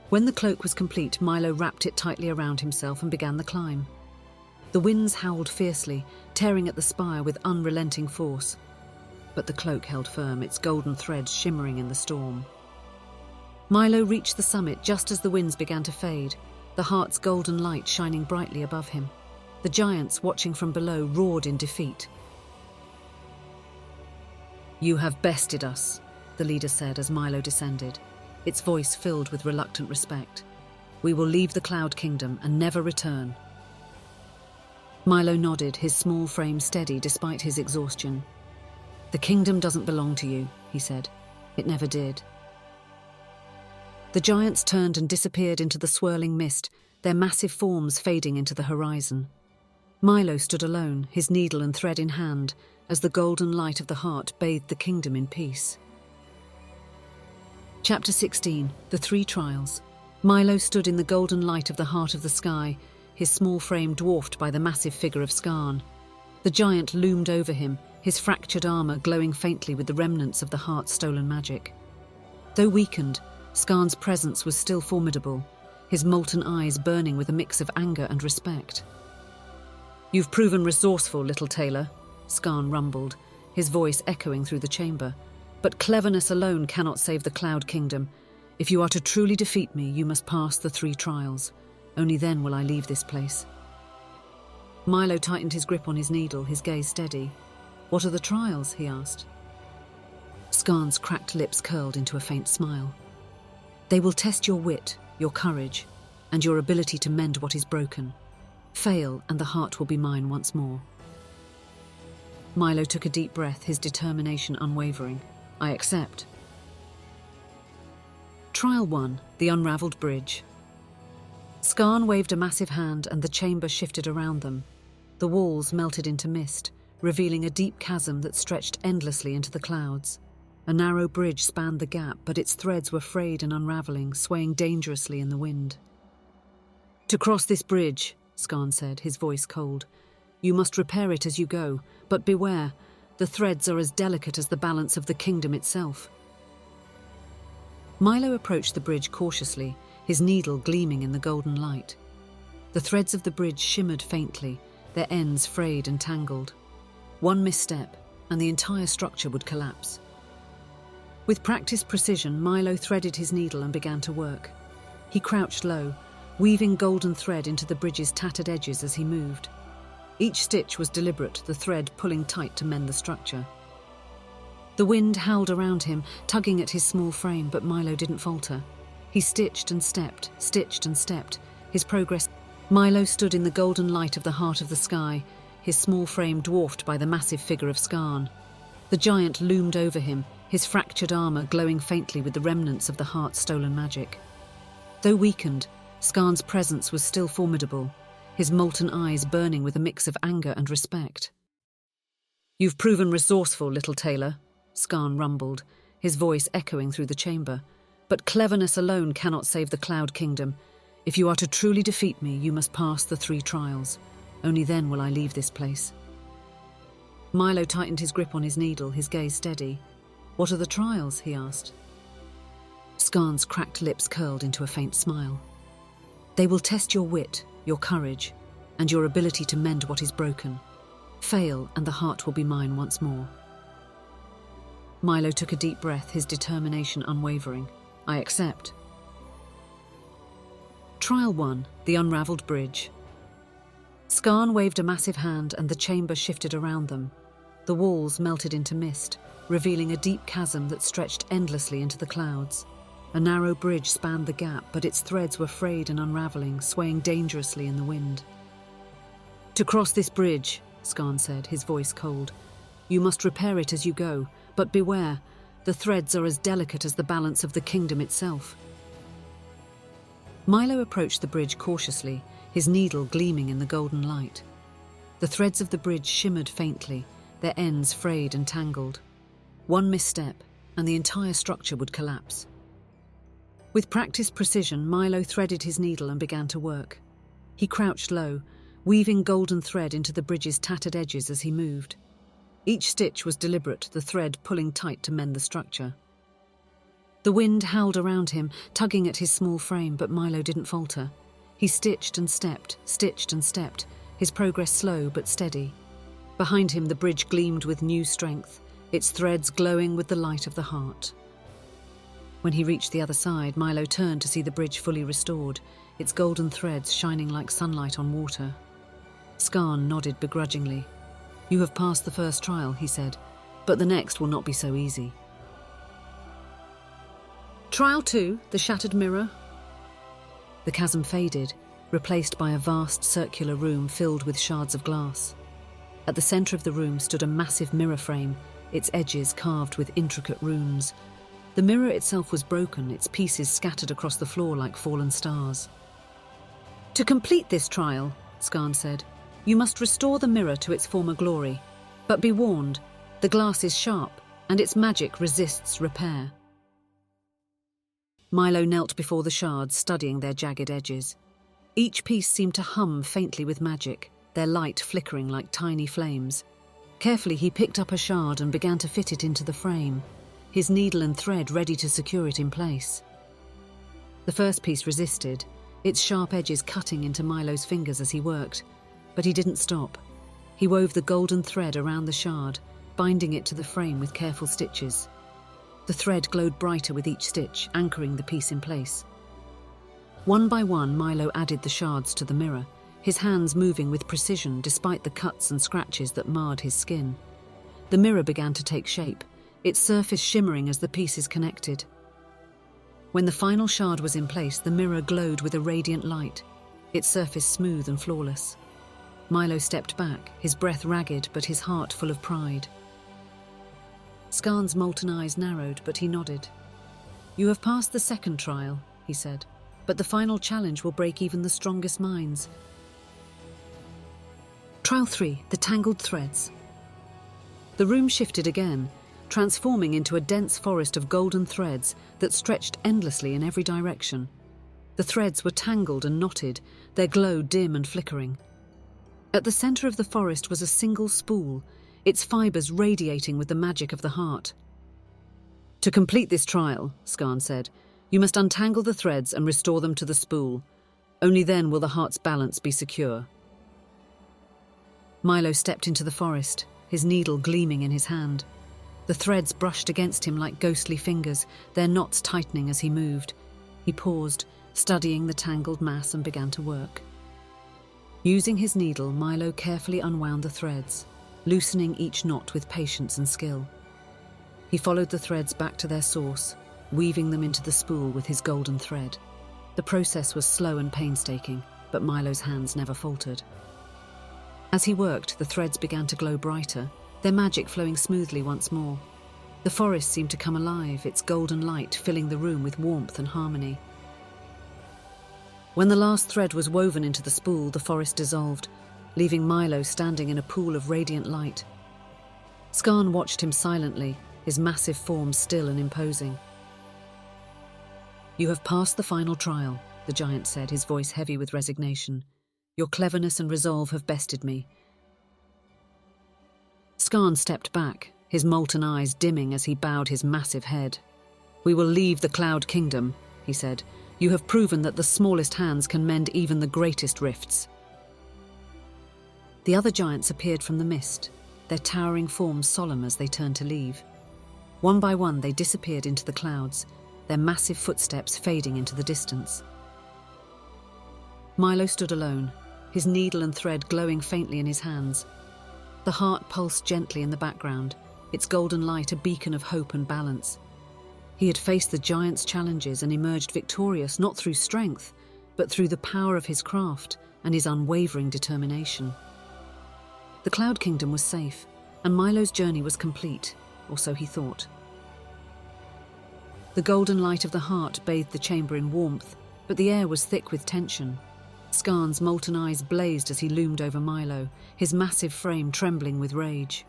When the cloak was complete, Milo wrapped it tightly around himself and began the climb. The winds howled fiercely, tearing at the spire with unrelenting force. But the cloak held firm, its golden threads shimmering in the storm. Milo reached the summit just as the winds began to fade, the heart's golden light shining brightly above him. The giants, watching from below, roared in defeat. "You have bested us," the leader said as Milo descended, its voice filled with reluctant respect. "We will leave the Cloud Kingdom and never return." Milo nodded, his small frame steady despite his exhaustion. "The kingdom doesn't belong to you," he said. "It never did." The giants turned and disappeared into the swirling mist, their massive forms fading into the horizon. Milo stood alone, his needle and thread in hand, as the golden light of the heart bathed the kingdom in peace. Chapter 16. The Three Trials. Milo stood in the golden light of the heart of the sky, his small frame dwarfed by the massive figure of Skarn. The giant loomed over him, his fractured armor glowing faintly with the remnants of the heart's stolen magic. Though weakened, Skarn's presence was still formidable, his molten eyes burning with a mix of anger and respect. "You've proven resourceful, little Tailor," Skarn rumbled, his voice echoing through the chamber. "But cleverness alone cannot save the Cloud Kingdom. If you are to truly defeat me, you must pass the 3 trials. Only then will I leave this place." Milo tightened his grip on his needle, his gaze steady. "What are the trials?" he asked. Skarn's cracked lips curled into a faint smile. "They will test your wit, your courage, and your ability to mend what is broken. Fail, and the heart will be mine once more." Milo took a deep breath, his determination unwavering. "I accept." Trial 1. The Unravelled Bridge. Skarn waved a massive hand and the chamber shifted around them. The walls melted into mist, revealing a deep chasm that stretched endlessly into the clouds. A narrow bridge spanned the gap, but its threads were frayed and unravelling, swaying dangerously in the wind. "To cross this bridge," Skarn said, his voice cold, "you must repair it as you go, but beware, the threads are as delicate as the balance of the kingdom itself." Milo approached the bridge cautiously, his needle gleaming in the golden light. The threads of the bridge shimmered faintly, their ends frayed and tangled. One misstep, and the entire structure would collapse. With practiced precision, Milo threaded his needle and began to work. He crouched low, weaving golden thread into the bridge's tattered edges as he moved. Each stitch was deliberate, the thread pulling tight to mend the structure. The wind howled around him, tugging at his small frame, but Milo didn't falter. He stitched and stepped, his progress. Milo stood in the golden light of the heart of the sky, his small frame dwarfed by the massive figure of Skarn. The giant loomed over him, his fractured armor glowing faintly with the remnants of the heart's stolen magic. Though weakened, Skarn's presence was still formidable, his molten eyes burning with a mix of anger and respect. "You've proven resourceful, little Tailor," Skarn rumbled, his voice echoing through the chamber. "But cleverness alone cannot save the Cloud Kingdom. If you are to truly defeat me, you must pass the 3 trials. Only then will I leave this place." Milo tightened his grip on his needle, his gaze steady. "What are the trials?" he asked. Skarn's cracked lips curled into a faint smile. "They will test your wit, your courage, and your ability to mend what is broken. Fail, and the heart will be mine once more." Milo took a deep breath, his determination unwavering. "I accept." Trial 1, the unravelled bridge. Skarn waved a massive hand and the chamber shifted around them. The walls melted into mist, revealing a deep chasm that stretched endlessly into the clouds. A narrow bridge spanned the gap, but its threads were frayed and unravelling, swaying dangerously in the wind. "To cross this bridge," Skarn said, his voice cold, "you must repair it as you go, but beware, the threads are as delicate as the balance of the kingdom itself." Milo approached the bridge cautiously, his needle gleaming in the golden light. The threads of the bridge shimmered faintly, their ends frayed and tangled. One misstep, and the entire structure would collapse. With practiced precision, Milo threaded his needle and began to work. He crouched low, weaving golden thread into the bridge's tattered edges as he moved. Each stitch was deliberate, the thread pulling tight to mend the structure. The wind howled around him, tugging at his small frame, but Milo didn't falter. He stitched and stepped, his progress slow but steady. Behind him, the bridge gleamed with new strength, its threads glowing with the light of the heart. When he reached the other side, Milo turned to see the bridge fully restored, its golden threads shining like sunlight on water. Skarn nodded begrudgingly. "You have passed the first trial," he said, "but the next will not be so easy." Trial 2, the shattered mirror. The chasm faded, replaced by a vast circular room filled with shards of glass. At the centre of the room stood a massive mirror frame, its edges carved with intricate runes. The mirror itself was broken, its pieces scattered across the floor like fallen stars. "To complete this trial," Skarn said, "you must restore the mirror to its former glory. But be warned, the glass is sharp, and its magic resists repair." Milo knelt before the shards, studying their jagged edges. Each piece seemed to hum faintly with magic, their light flickering like tiny flames. Carefully, he picked up a shard and began to fit it into the frame, his needle and thread ready to secure it in place. The first piece resisted, its sharp edges cutting into Milo's fingers as he worked, but he didn't stop. He wove the golden thread around the shard, binding it to the frame with careful stitches. The thread glowed brighter with each stitch, anchoring the piece in place. One by one, Milo added the shards to the mirror, his hands moving with precision despite the cuts and scratches that marred his skin. The mirror began to take shape, its surface shimmering as the pieces connected. When the final shard was in place, the mirror glowed with a radiant light, its surface smooth and flawless. Milo stepped back, his breath ragged but his heart full of pride. Skarn's molten eyes narrowed, but he nodded. "You have passed the second trial," he said, "but the final challenge will break even the strongest minds." Trial 3, the tangled threads. The room shifted again, transforming into a dense forest of golden threads that stretched endlessly in every direction. The threads were tangled and knotted, their glow dim and flickering. At the centre of the forest was a single spool, its fibres radiating with the magic of the heart. "To complete this trial," Skarn said, "you must untangle the threads and restore them to the spool. Only then will the heart's balance be secure. Milo stepped into the forest, his needle gleaming in his hand. The threads brushed against him like ghostly fingers, their knots tightening as he moved. He paused, studying the tangled mass, and began to work. Using his needle, Milo carefully unwound the threads, loosening each knot with patience and skill. He followed the threads back to their source, weaving them into the spool with his golden thread. The process was slow and painstaking, but Milo's hands never faltered. As he worked, the threads began to glow brighter, their magic flowing smoothly once more. The forest seemed to come alive, its golden light filling the room with warmth and harmony. When the last thread was woven into the spool, the forest dissolved, leaving Milo standing in a pool of radiant light. Scarn watched him silently, his massive form still and imposing. "You have passed the final trial," the giant said, his voice heavy with resignation. "Your cleverness and resolve have bested me." Scarn stepped back, his molten eyes dimming as he bowed his massive head. "We will leave the Cloud Kingdom," he said. "You have proven that the smallest hands can mend even the greatest rifts." The other giants appeared from the mist, their towering forms solemn as they turned to leave. One by one they disappeared into the clouds, their massive footsteps fading into the distance. Milo stood alone, his needle and thread glowing faintly in his hands. The heart pulsed gently in the background, its golden light a beacon of hope and balance. He had faced the giant's challenges and emerged victorious not through strength, but through the power of his craft and his unwavering determination. The Cloud Kingdom was safe, and Milo's journey was complete, or so he thought. The golden light of the heart bathed the chamber in warmth, but the air was thick with tension. Scarn's molten eyes blazed as he loomed over Milo, his massive frame trembling with rage.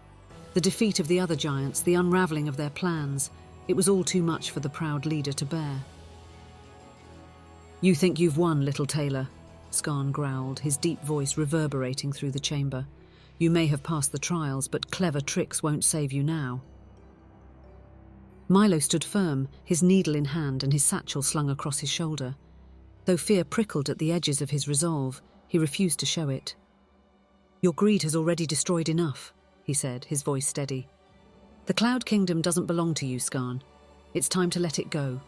The defeat of the other giants, the unravelling of their plans, it was all too much for the proud leader to bear. "You think you've won, little Tailor," Scarn growled, his deep voice reverberating through the chamber. "You may have passed the trials, but clever tricks won't save you now." Milo stood firm, his needle in hand and his satchel slung across his shoulder. Though fear prickled at the edges of his resolve, he refused to show it. "Your greed has already destroyed enough," he said, his voice steady. "The Cloud Kingdom doesn't belong to you, Scarn. It's time to let it go."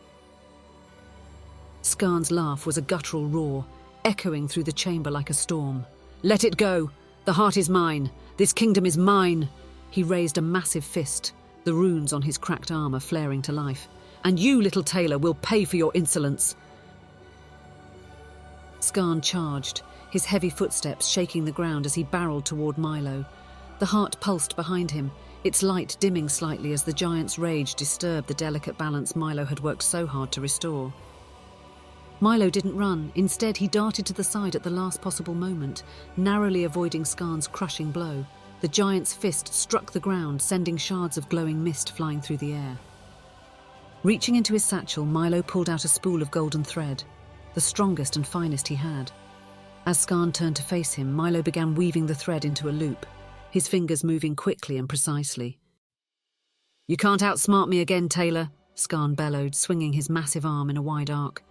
Scarn's laugh was a guttural roar, echoing through the chamber like a storm. "Let it go! The heart is mine! This kingdom is mine!" He raised a massive fist, the runes on his cracked armor flaring to life. "And you, little Tailor, will pay for your insolence!" Scarn charged, his heavy footsteps shaking the ground as he barreled toward Milo. The heart pulsed behind him, its light dimming slightly as the giant's rage disturbed the delicate balance Milo had worked so hard to restore. Milo didn't run. Instead, he darted to the side at the last possible moment, narrowly avoiding Scarn's crushing blow. The giant's fist struck the ground, sending shards of glowing mist flying through the air. Reaching into his satchel, Milo pulled out a spool of golden thread, the strongest and finest he had. As Scarn turned to face him, Milo began weaving the thread into a loop, his fingers moving quickly and precisely. "You can't outsmart me again, Tailor," Scarn bellowed, swinging his massive arm in a wide arc.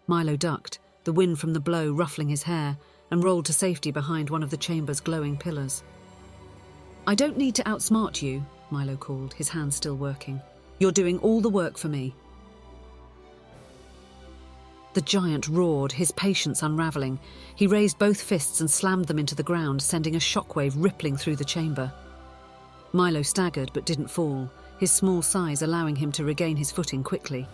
Milo ducked, the wind from the blow ruffling his hair, and rolled to safety behind one of the chamber's glowing pillars. "I don't need to outsmart you," Milo called, his hands still working. "You're doing all the work for me." The giant roared, his patience unravelling. He raised both fists and slammed them into the ground, sending a shockwave rippling through the chamber. Milo staggered but didn't fall, his small size allowing him to regain his footing quickly.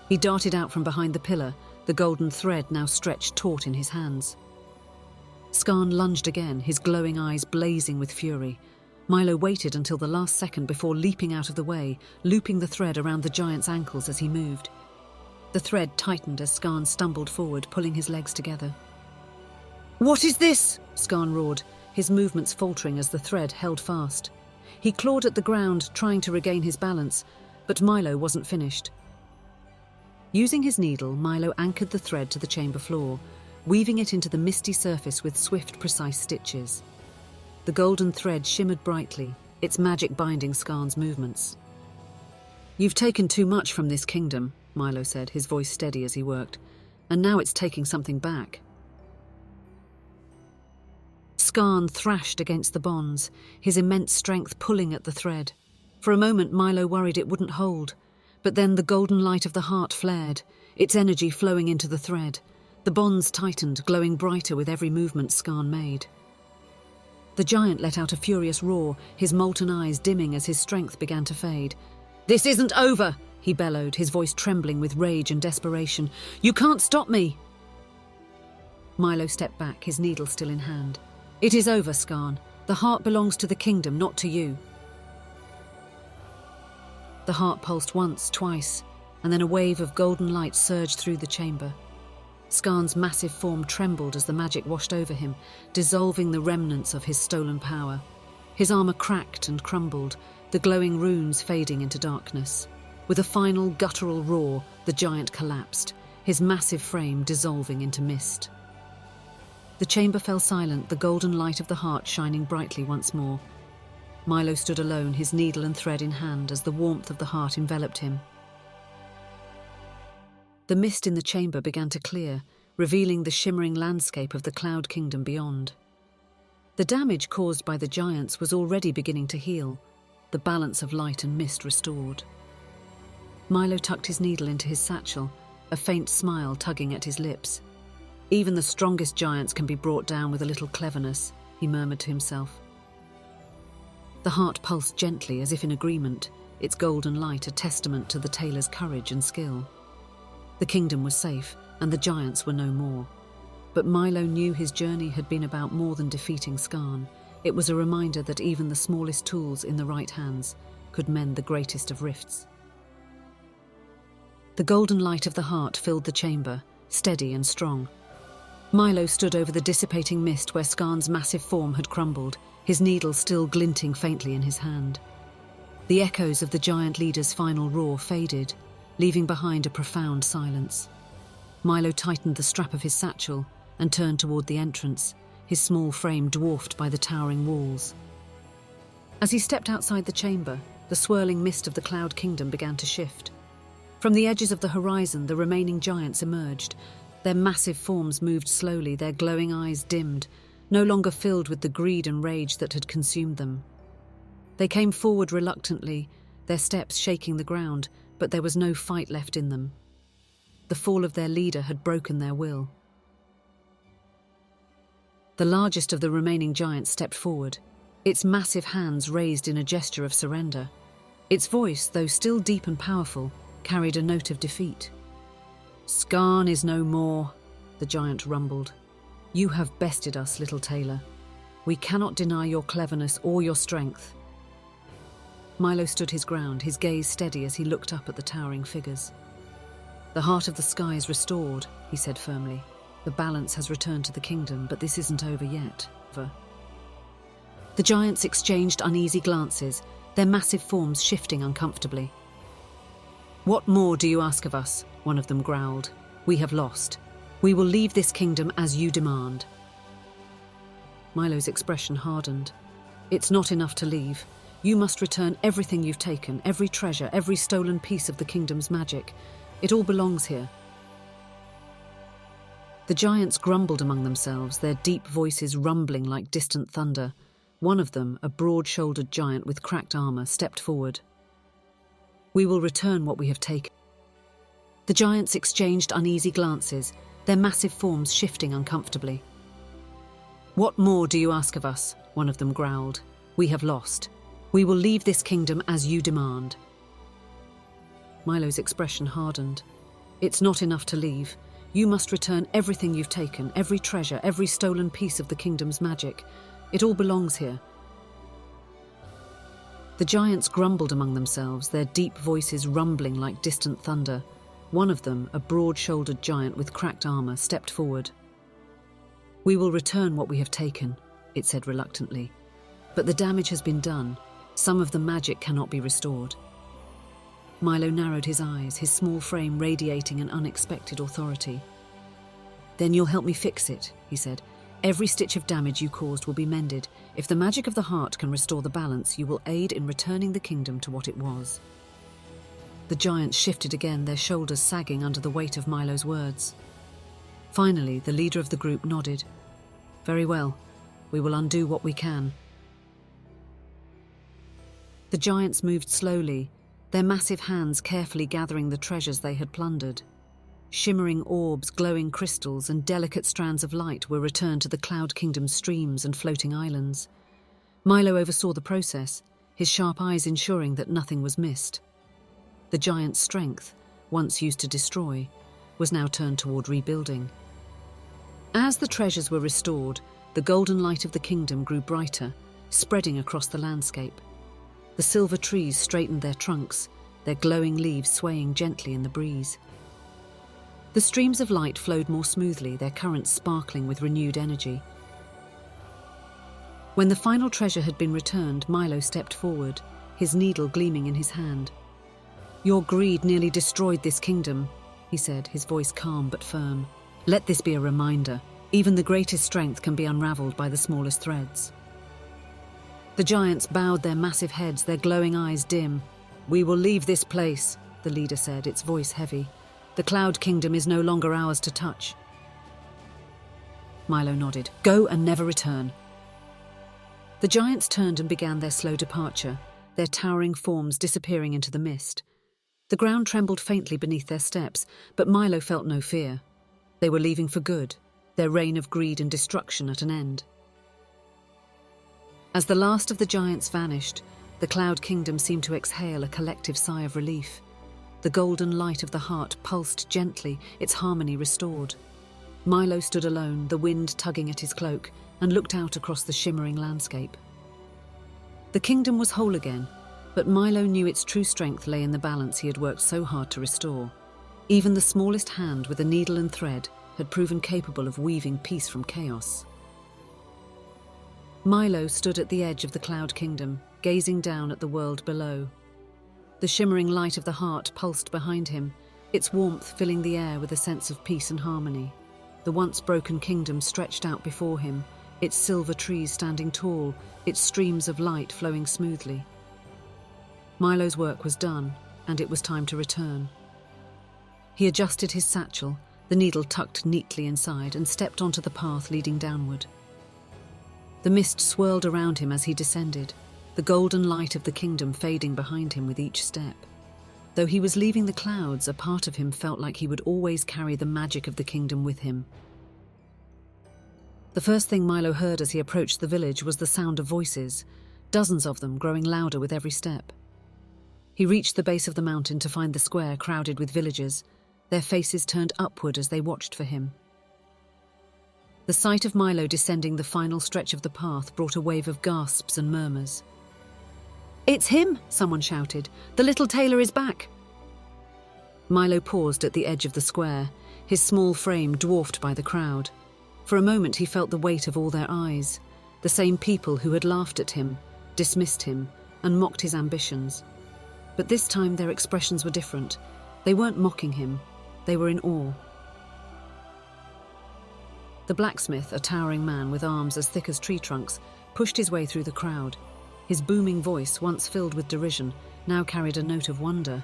He darted out from behind the pillar, the golden thread now stretched taut in his hands. Scarn lunged again, his glowing eyes blazing with fury. Milo waited until the last second before leaping out of the way, looping the thread around the giant's ankles as he moved. The thread tightened as Scarn stumbled forward, pulling his legs together. "What is this?" Scarn roared, his movements faltering as the thread held fast. He clawed at the ground, trying to regain his balance, but Milo wasn't finished. Using his needle, Milo anchored the thread to the chamber floor, weaving it into the misty surface with swift, precise stitches. The golden thread shimmered brightly, its magic binding Scarn's movements. "You've taken too much from this kingdom," Milo said, his voice steady as he worked, "and now it's taking something back." Scarn thrashed against the bonds, his immense strength pulling at the thread. For a moment Milo worried it wouldn't hold, but then the golden light of the heart flared, its energy flowing into the thread. The bonds tightened, glowing brighter with every movement Scarn made. The giant let out a furious roar, his molten eyes dimming as his strength began to fade. "This isn't over!" he bellowed, his voice trembling with rage and desperation. "You can't stop me!" Milo stepped back, his needle still in hand. "It is over, Scarn. The heart belongs to the kingdom, not to you." The heart pulsed once, twice, and then a wave of golden light surged through the chamber. Scarn's massive form trembled as the magic washed over him, dissolving the remnants of his stolen power. His armor cracked and crumbled, the glowing runes fading into darkness. With a final guttural roar, the giant collapsed, his massive frame dissolving into mist. The chamber fell silent, the golden light of the heart shining brightly once more. Milo stood alone, his needle and thread in hand, as the warmth of the heart enveloped him. The mist in the chamber began to clear, revealing the shimmering landscape of the Cloud Kingdom beyond. The damage caused by the giants was already beginning to heal, the balance of light and mist restored. Milo tucked his needle into his satchel, a faint smile tugging at his lips. "Even the strongest giants can be brought down with a little cleverness," he murmured to himself. The heart pulsed gently, as if in agreement, its golden light a testament to the tailor's courage and skill. The kingdom was safe, and the giants were no more. But Milo knew his journey had been about more than defeating Scarn. It was a reminder that even the smallest tools in the right hands could mend the greatest of rifts. The golden light of the heart filled the chamber, steady and strong. Milo stood over the dissipating mist where Scarn's massive form had crumbled, his needle still glinting faintly in his hand. The echoes of the giant leader's final roar faded, leaving behind a profound silence. Milo tightened the strap of his satchel and turned toward the entrance, his small frame dwarfed by the towering walls. As he stepped outside the chamber, the swirling mist of the Cloud Kingdom began to shift. From the edges of the horizon, the remaining giants emerged. Their massive forms moved slowly, their glowing eyes dimmed, no longer filled with the greed and rage that had consumed them. They came forward reluctantly, their steps shaking the ground, but there was no fight left in them. The fall of their leader had broken their will. The largest of the remaining giants stepped forward, its massive hands raised in a gesture of surrender. Its voice, though still deep and powerful, carried a note of defeat. "Scarn is no more," the giant rumbled. "You have bested us, little Tailor. We cannot deny your cleverness or your strength." Milo stood his ground, his gaze steady as he looked up at the towering figures. "The heart of the sky is restored," he said firmly. "The balance has returned to the kingdom, but this isn't over yet." The giants exchanged uneasy glances, their massive forms shifting uncomfortably. "What more do you ask of us?" one of them growled. "We have lost. We will leave this kingdom as you demand." Milo's expression hardened. "It's not enough to leave. You must return everything you've taken, every treasure, every stolen piece of the kingdom's magic. It all belongs here." The giants grumbled among themselves, their deep voices rumbling like distant thunder. One of them, a broad-shouldered giant with cracked armor, stepped forward. "We will return what we have taken." The giants exchanged uneasy glances, their massive forms shifting uncomfortably. "What more do you ask of us?" one of them growled. "We have lost. We will leave this kingdom as you demand." Milo's expression hardened. "It's not enough to leave. You must return everything you've taken, every treasure, every stolen piece of the kingdom's magic. It all belongs here." The giants grumbled among themselves, their deep voices rumbling like distant thunder. One of them, a broad-shouldered giant with cracked armor, stepped forward. "We will return what we have taken," it said reluctantly. "But the damage has been done. Some of the magic cannot be restored." Milo narrowed his eyes, his small frame radiating an unexpected authority. "Then you'll help me fix it," he said. "Every stitch of damage you caused will be mended. If the magic of the heart can restore the balance, you will aid in returning the kingdom to what it was." The giants shifted again, their shoulders sagging under the weight of Milo's words. Finally, the leader of the group nodded. "Very well. We will undo what we can. The giants moved slowly, their massive hands carefully gathering the treasures they had plundered. Shimmering orbs, glowing crystals, and delicate strands of light were returned to the Cloud Kingdom's streams and floating islands. Milo oversaw the process, his sharp eyes ensuring that nothing was missed. The giant's strength, once used to destroy, was now turned toward rebuilding. As the treasures were restored, the golden light of the kingdom grew brighter, spreading across the landscape. The silver trees straightened their trunks, their glowing leaves swaying gently in the breeze. The streams of light flowed more smoothly, their currents sparkling with renewed energy. When the final treasure had been returned, Milo stepped forward, his needle gleaming in his hand. "Your greed nearly destroyed this kingdom," he said, his voice calm but firm. "Let this be a reminder. Even the greatest strength can be unraveled by the smallest threads." The giants bowed their massive heads, their glowing eyes dim. "We will leave this place," the leader said, its voice heavy. "The Cloud Kingdom is no longer ours to touch." Milo nodded. "Go and never return." The giants turned and began their slow departure, their towering forms disappearing into the mist. The ground trembled faintly beneath their steps, but Milo felt no fear. They were leaving for good, their reign of greed and destruction at an end. As the last of the giants vanished, the Cloud Kingdom seemed to exhale a collective sigh of relief. The golden light of the heart pulsed gently, its harmony restored. Milo stood alone, the wind tugging at his cloak, and looked out across the shimmering landscape. The kingdom was whole again, but Milo knew its true strength lay in the balance he had worked so hard to restore. Even the smallest hand with a needle and thread had proven capable of weaving peace from chaos. Milo stood at the edge of the Cloud Kingdom, gazing down at the world below. The shimmering light of the heart pulsed behind him, its warmth filling the air with a sense of peace and harmony. The once broken kingdom stretched out before him, its silver trees standing tall, its streams of light flowing smoothly. Milo's work was done, and it was time to return. He adjusted his satchel, the needle tucked neatly inside, and stepped onto the path leading downward. The mist swirled around him as he descended, the golden light of the kingdom fading behind him with each step. Though he was leaving the clouds, a part of him felt like he would always carry the magic of the kingdom with him. The first thing Milo heard as he approached the village was the sound of voices, dozens of them growing louder with every step. He reached the base of the mountain to find the square crowded with villagers, their faces turned upward as they watched for him. The sight of Milo descending the final stretch of the path brought a wave of gasps and murmurs. "It's him!" someone shouted. "The little tailor is back!" Milo paused at the edge of the square, his small frame dwarfed by the crowd. For a moment he felt the weight of all their eyes, the same people who had laughed at him, dismissed him, and mocked his ambitions. But this time their expressions were different. They weren't mocking him, they were in awe. The blacksmith, a towering man with arms as thick as tree trunks, pushed his way through the crowd. His booming voice, once filled with derision, now carried a note of wonder.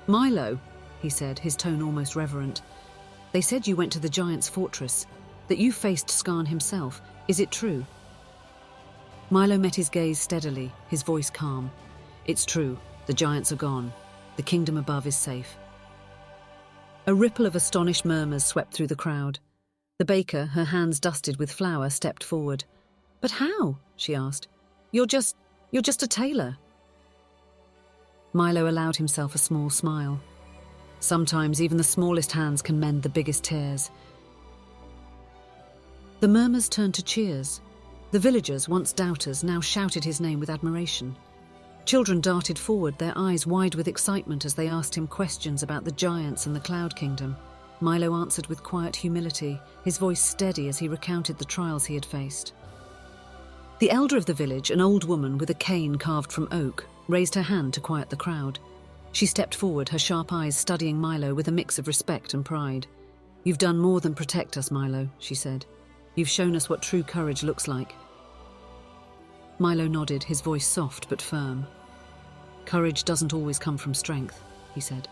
"Milo," he said, his tone almost reverent. "They said you went to the giant's fortress, that you faced Skarn himself. Is it true?" Milo met his gaze steadily, his voice calm. "It's true. The giants are gone. The kingdom above is safe." A ripple of astonished murmurs swept through the crowd. The baker, her hands dusted with flour, stepped forward. "But how?" she asked. You're just a tailor." Milo allowed himself a small smile. Sometimes even the smallest hands can mend the biggest tears. The murmurs turned to cheers. The villagers, once doubters, now shouted his name with admiration. Children darted forward, their eyes wide with excitement as they asked him questions about the giants and the Cloud Kingdom. Milo answered with quiet humility, his voice steady as he recounted the trials he had faced. The elder of the village, an old woman with a cane carved from oak, raised her hand to quiet the crowd. She stepped forward, her sharp eyes studying Milo with a mix of respect and pride. "You've done more than protect us, Milo," she said. "You've shown us what true courage looks like." Milo nodded, his voice soft but firm. "Courage doesn't always come from strength," he said.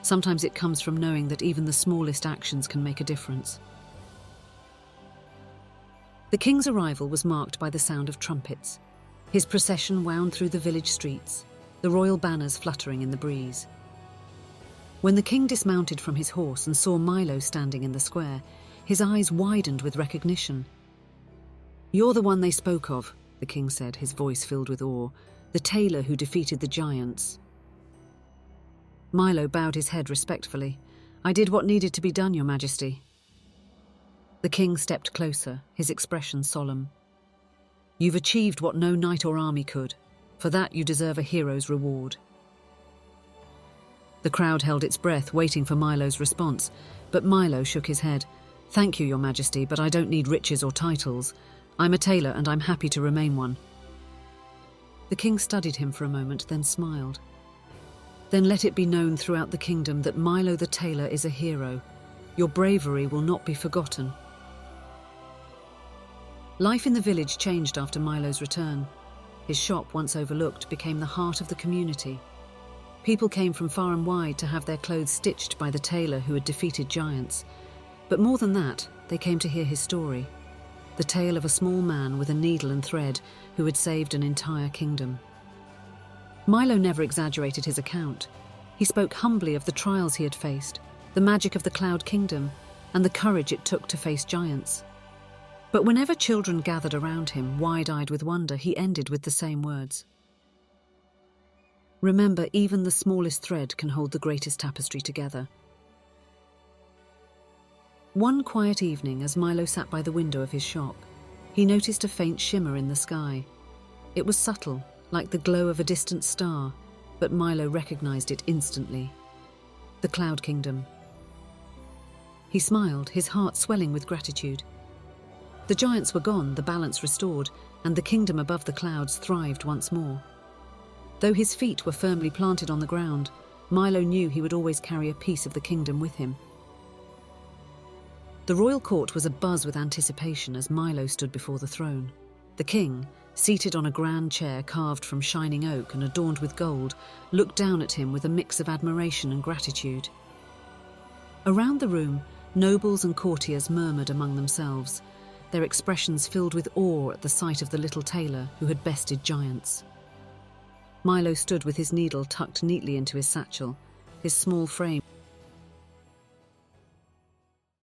"Sometimes it comes from knowing that even the smallest actions can make a difference." The king's arrival was marked by the sound of trumpets. His procession wound through the village streets, the royal banners fluttering in the breeze. When the king dismounted from his horse and saw Milo standing in the square, his eyes widened with recognition. "You're the one they spoke of," the king said, his voice filled with awe. "The tailor who defeated the giants." Milo bowed his head respectfully. "I did what needed to be done, Your Majesty." The king stepped closer, his expression solemn. "You've achieved what no knight or army could. For that you deserve a hero's reward." The crowd held its breath, waiting for Milo's response, but Milo shook his head. "Thank you, Your Majesty, but I don't need riches or titles. I'm a tailor and I'm happy to remain one." The king studied him for a moment, then smiled. "Then let it be known throughout the kingdom that Milo the tailor is a hero. Your bravery will not be forgotten." Life in the village changed after Milo's return. His shop, once overlooked, became the heart of the community. People came from far and wide to have their clothes stitched by the tailor who had defeated giants. But more than that, they came to hear his story. The tale of a small man with a needle and thread who had saved an entire kingdom. Milo never exaggerated his account. He spoke humbly of the trials he had faced, the magic of the Cloud Kingdom, and the courage it took to face giants. But whenever children gathered around him, wide-eyed with wonder, he ended with the same words. "Remember, even the smallest thread can hold the greatest tapestry together." One quiet evening, as Milo sat by the window of his shop, he noticed a faint shimmer in the sky. It was subtle, like the glow of a distant star, but Milo recognized it instantly. The Cloud Kingdom. He smiled, his heart swelling with gratitude. The giants were gone, the balance restored, and the kingdom above the clouds thrived once more. Though his feet were firmly planted on the ground, Milo knew he would always carry a piece of the kingdom with him. The royal court was abuzz with anticipation as Milo stood before the throne. The king, seated on a grand chair carved from shining oak and adorned with gold, looked down at him with a mix of admiration and gratitude. Around the room, nobles and courtiers murmured among themselves, their expressions filled with awe at the sight of the little tailor who had bested giants. Milo stood with his needle tucked neatly into his satchel, his small frame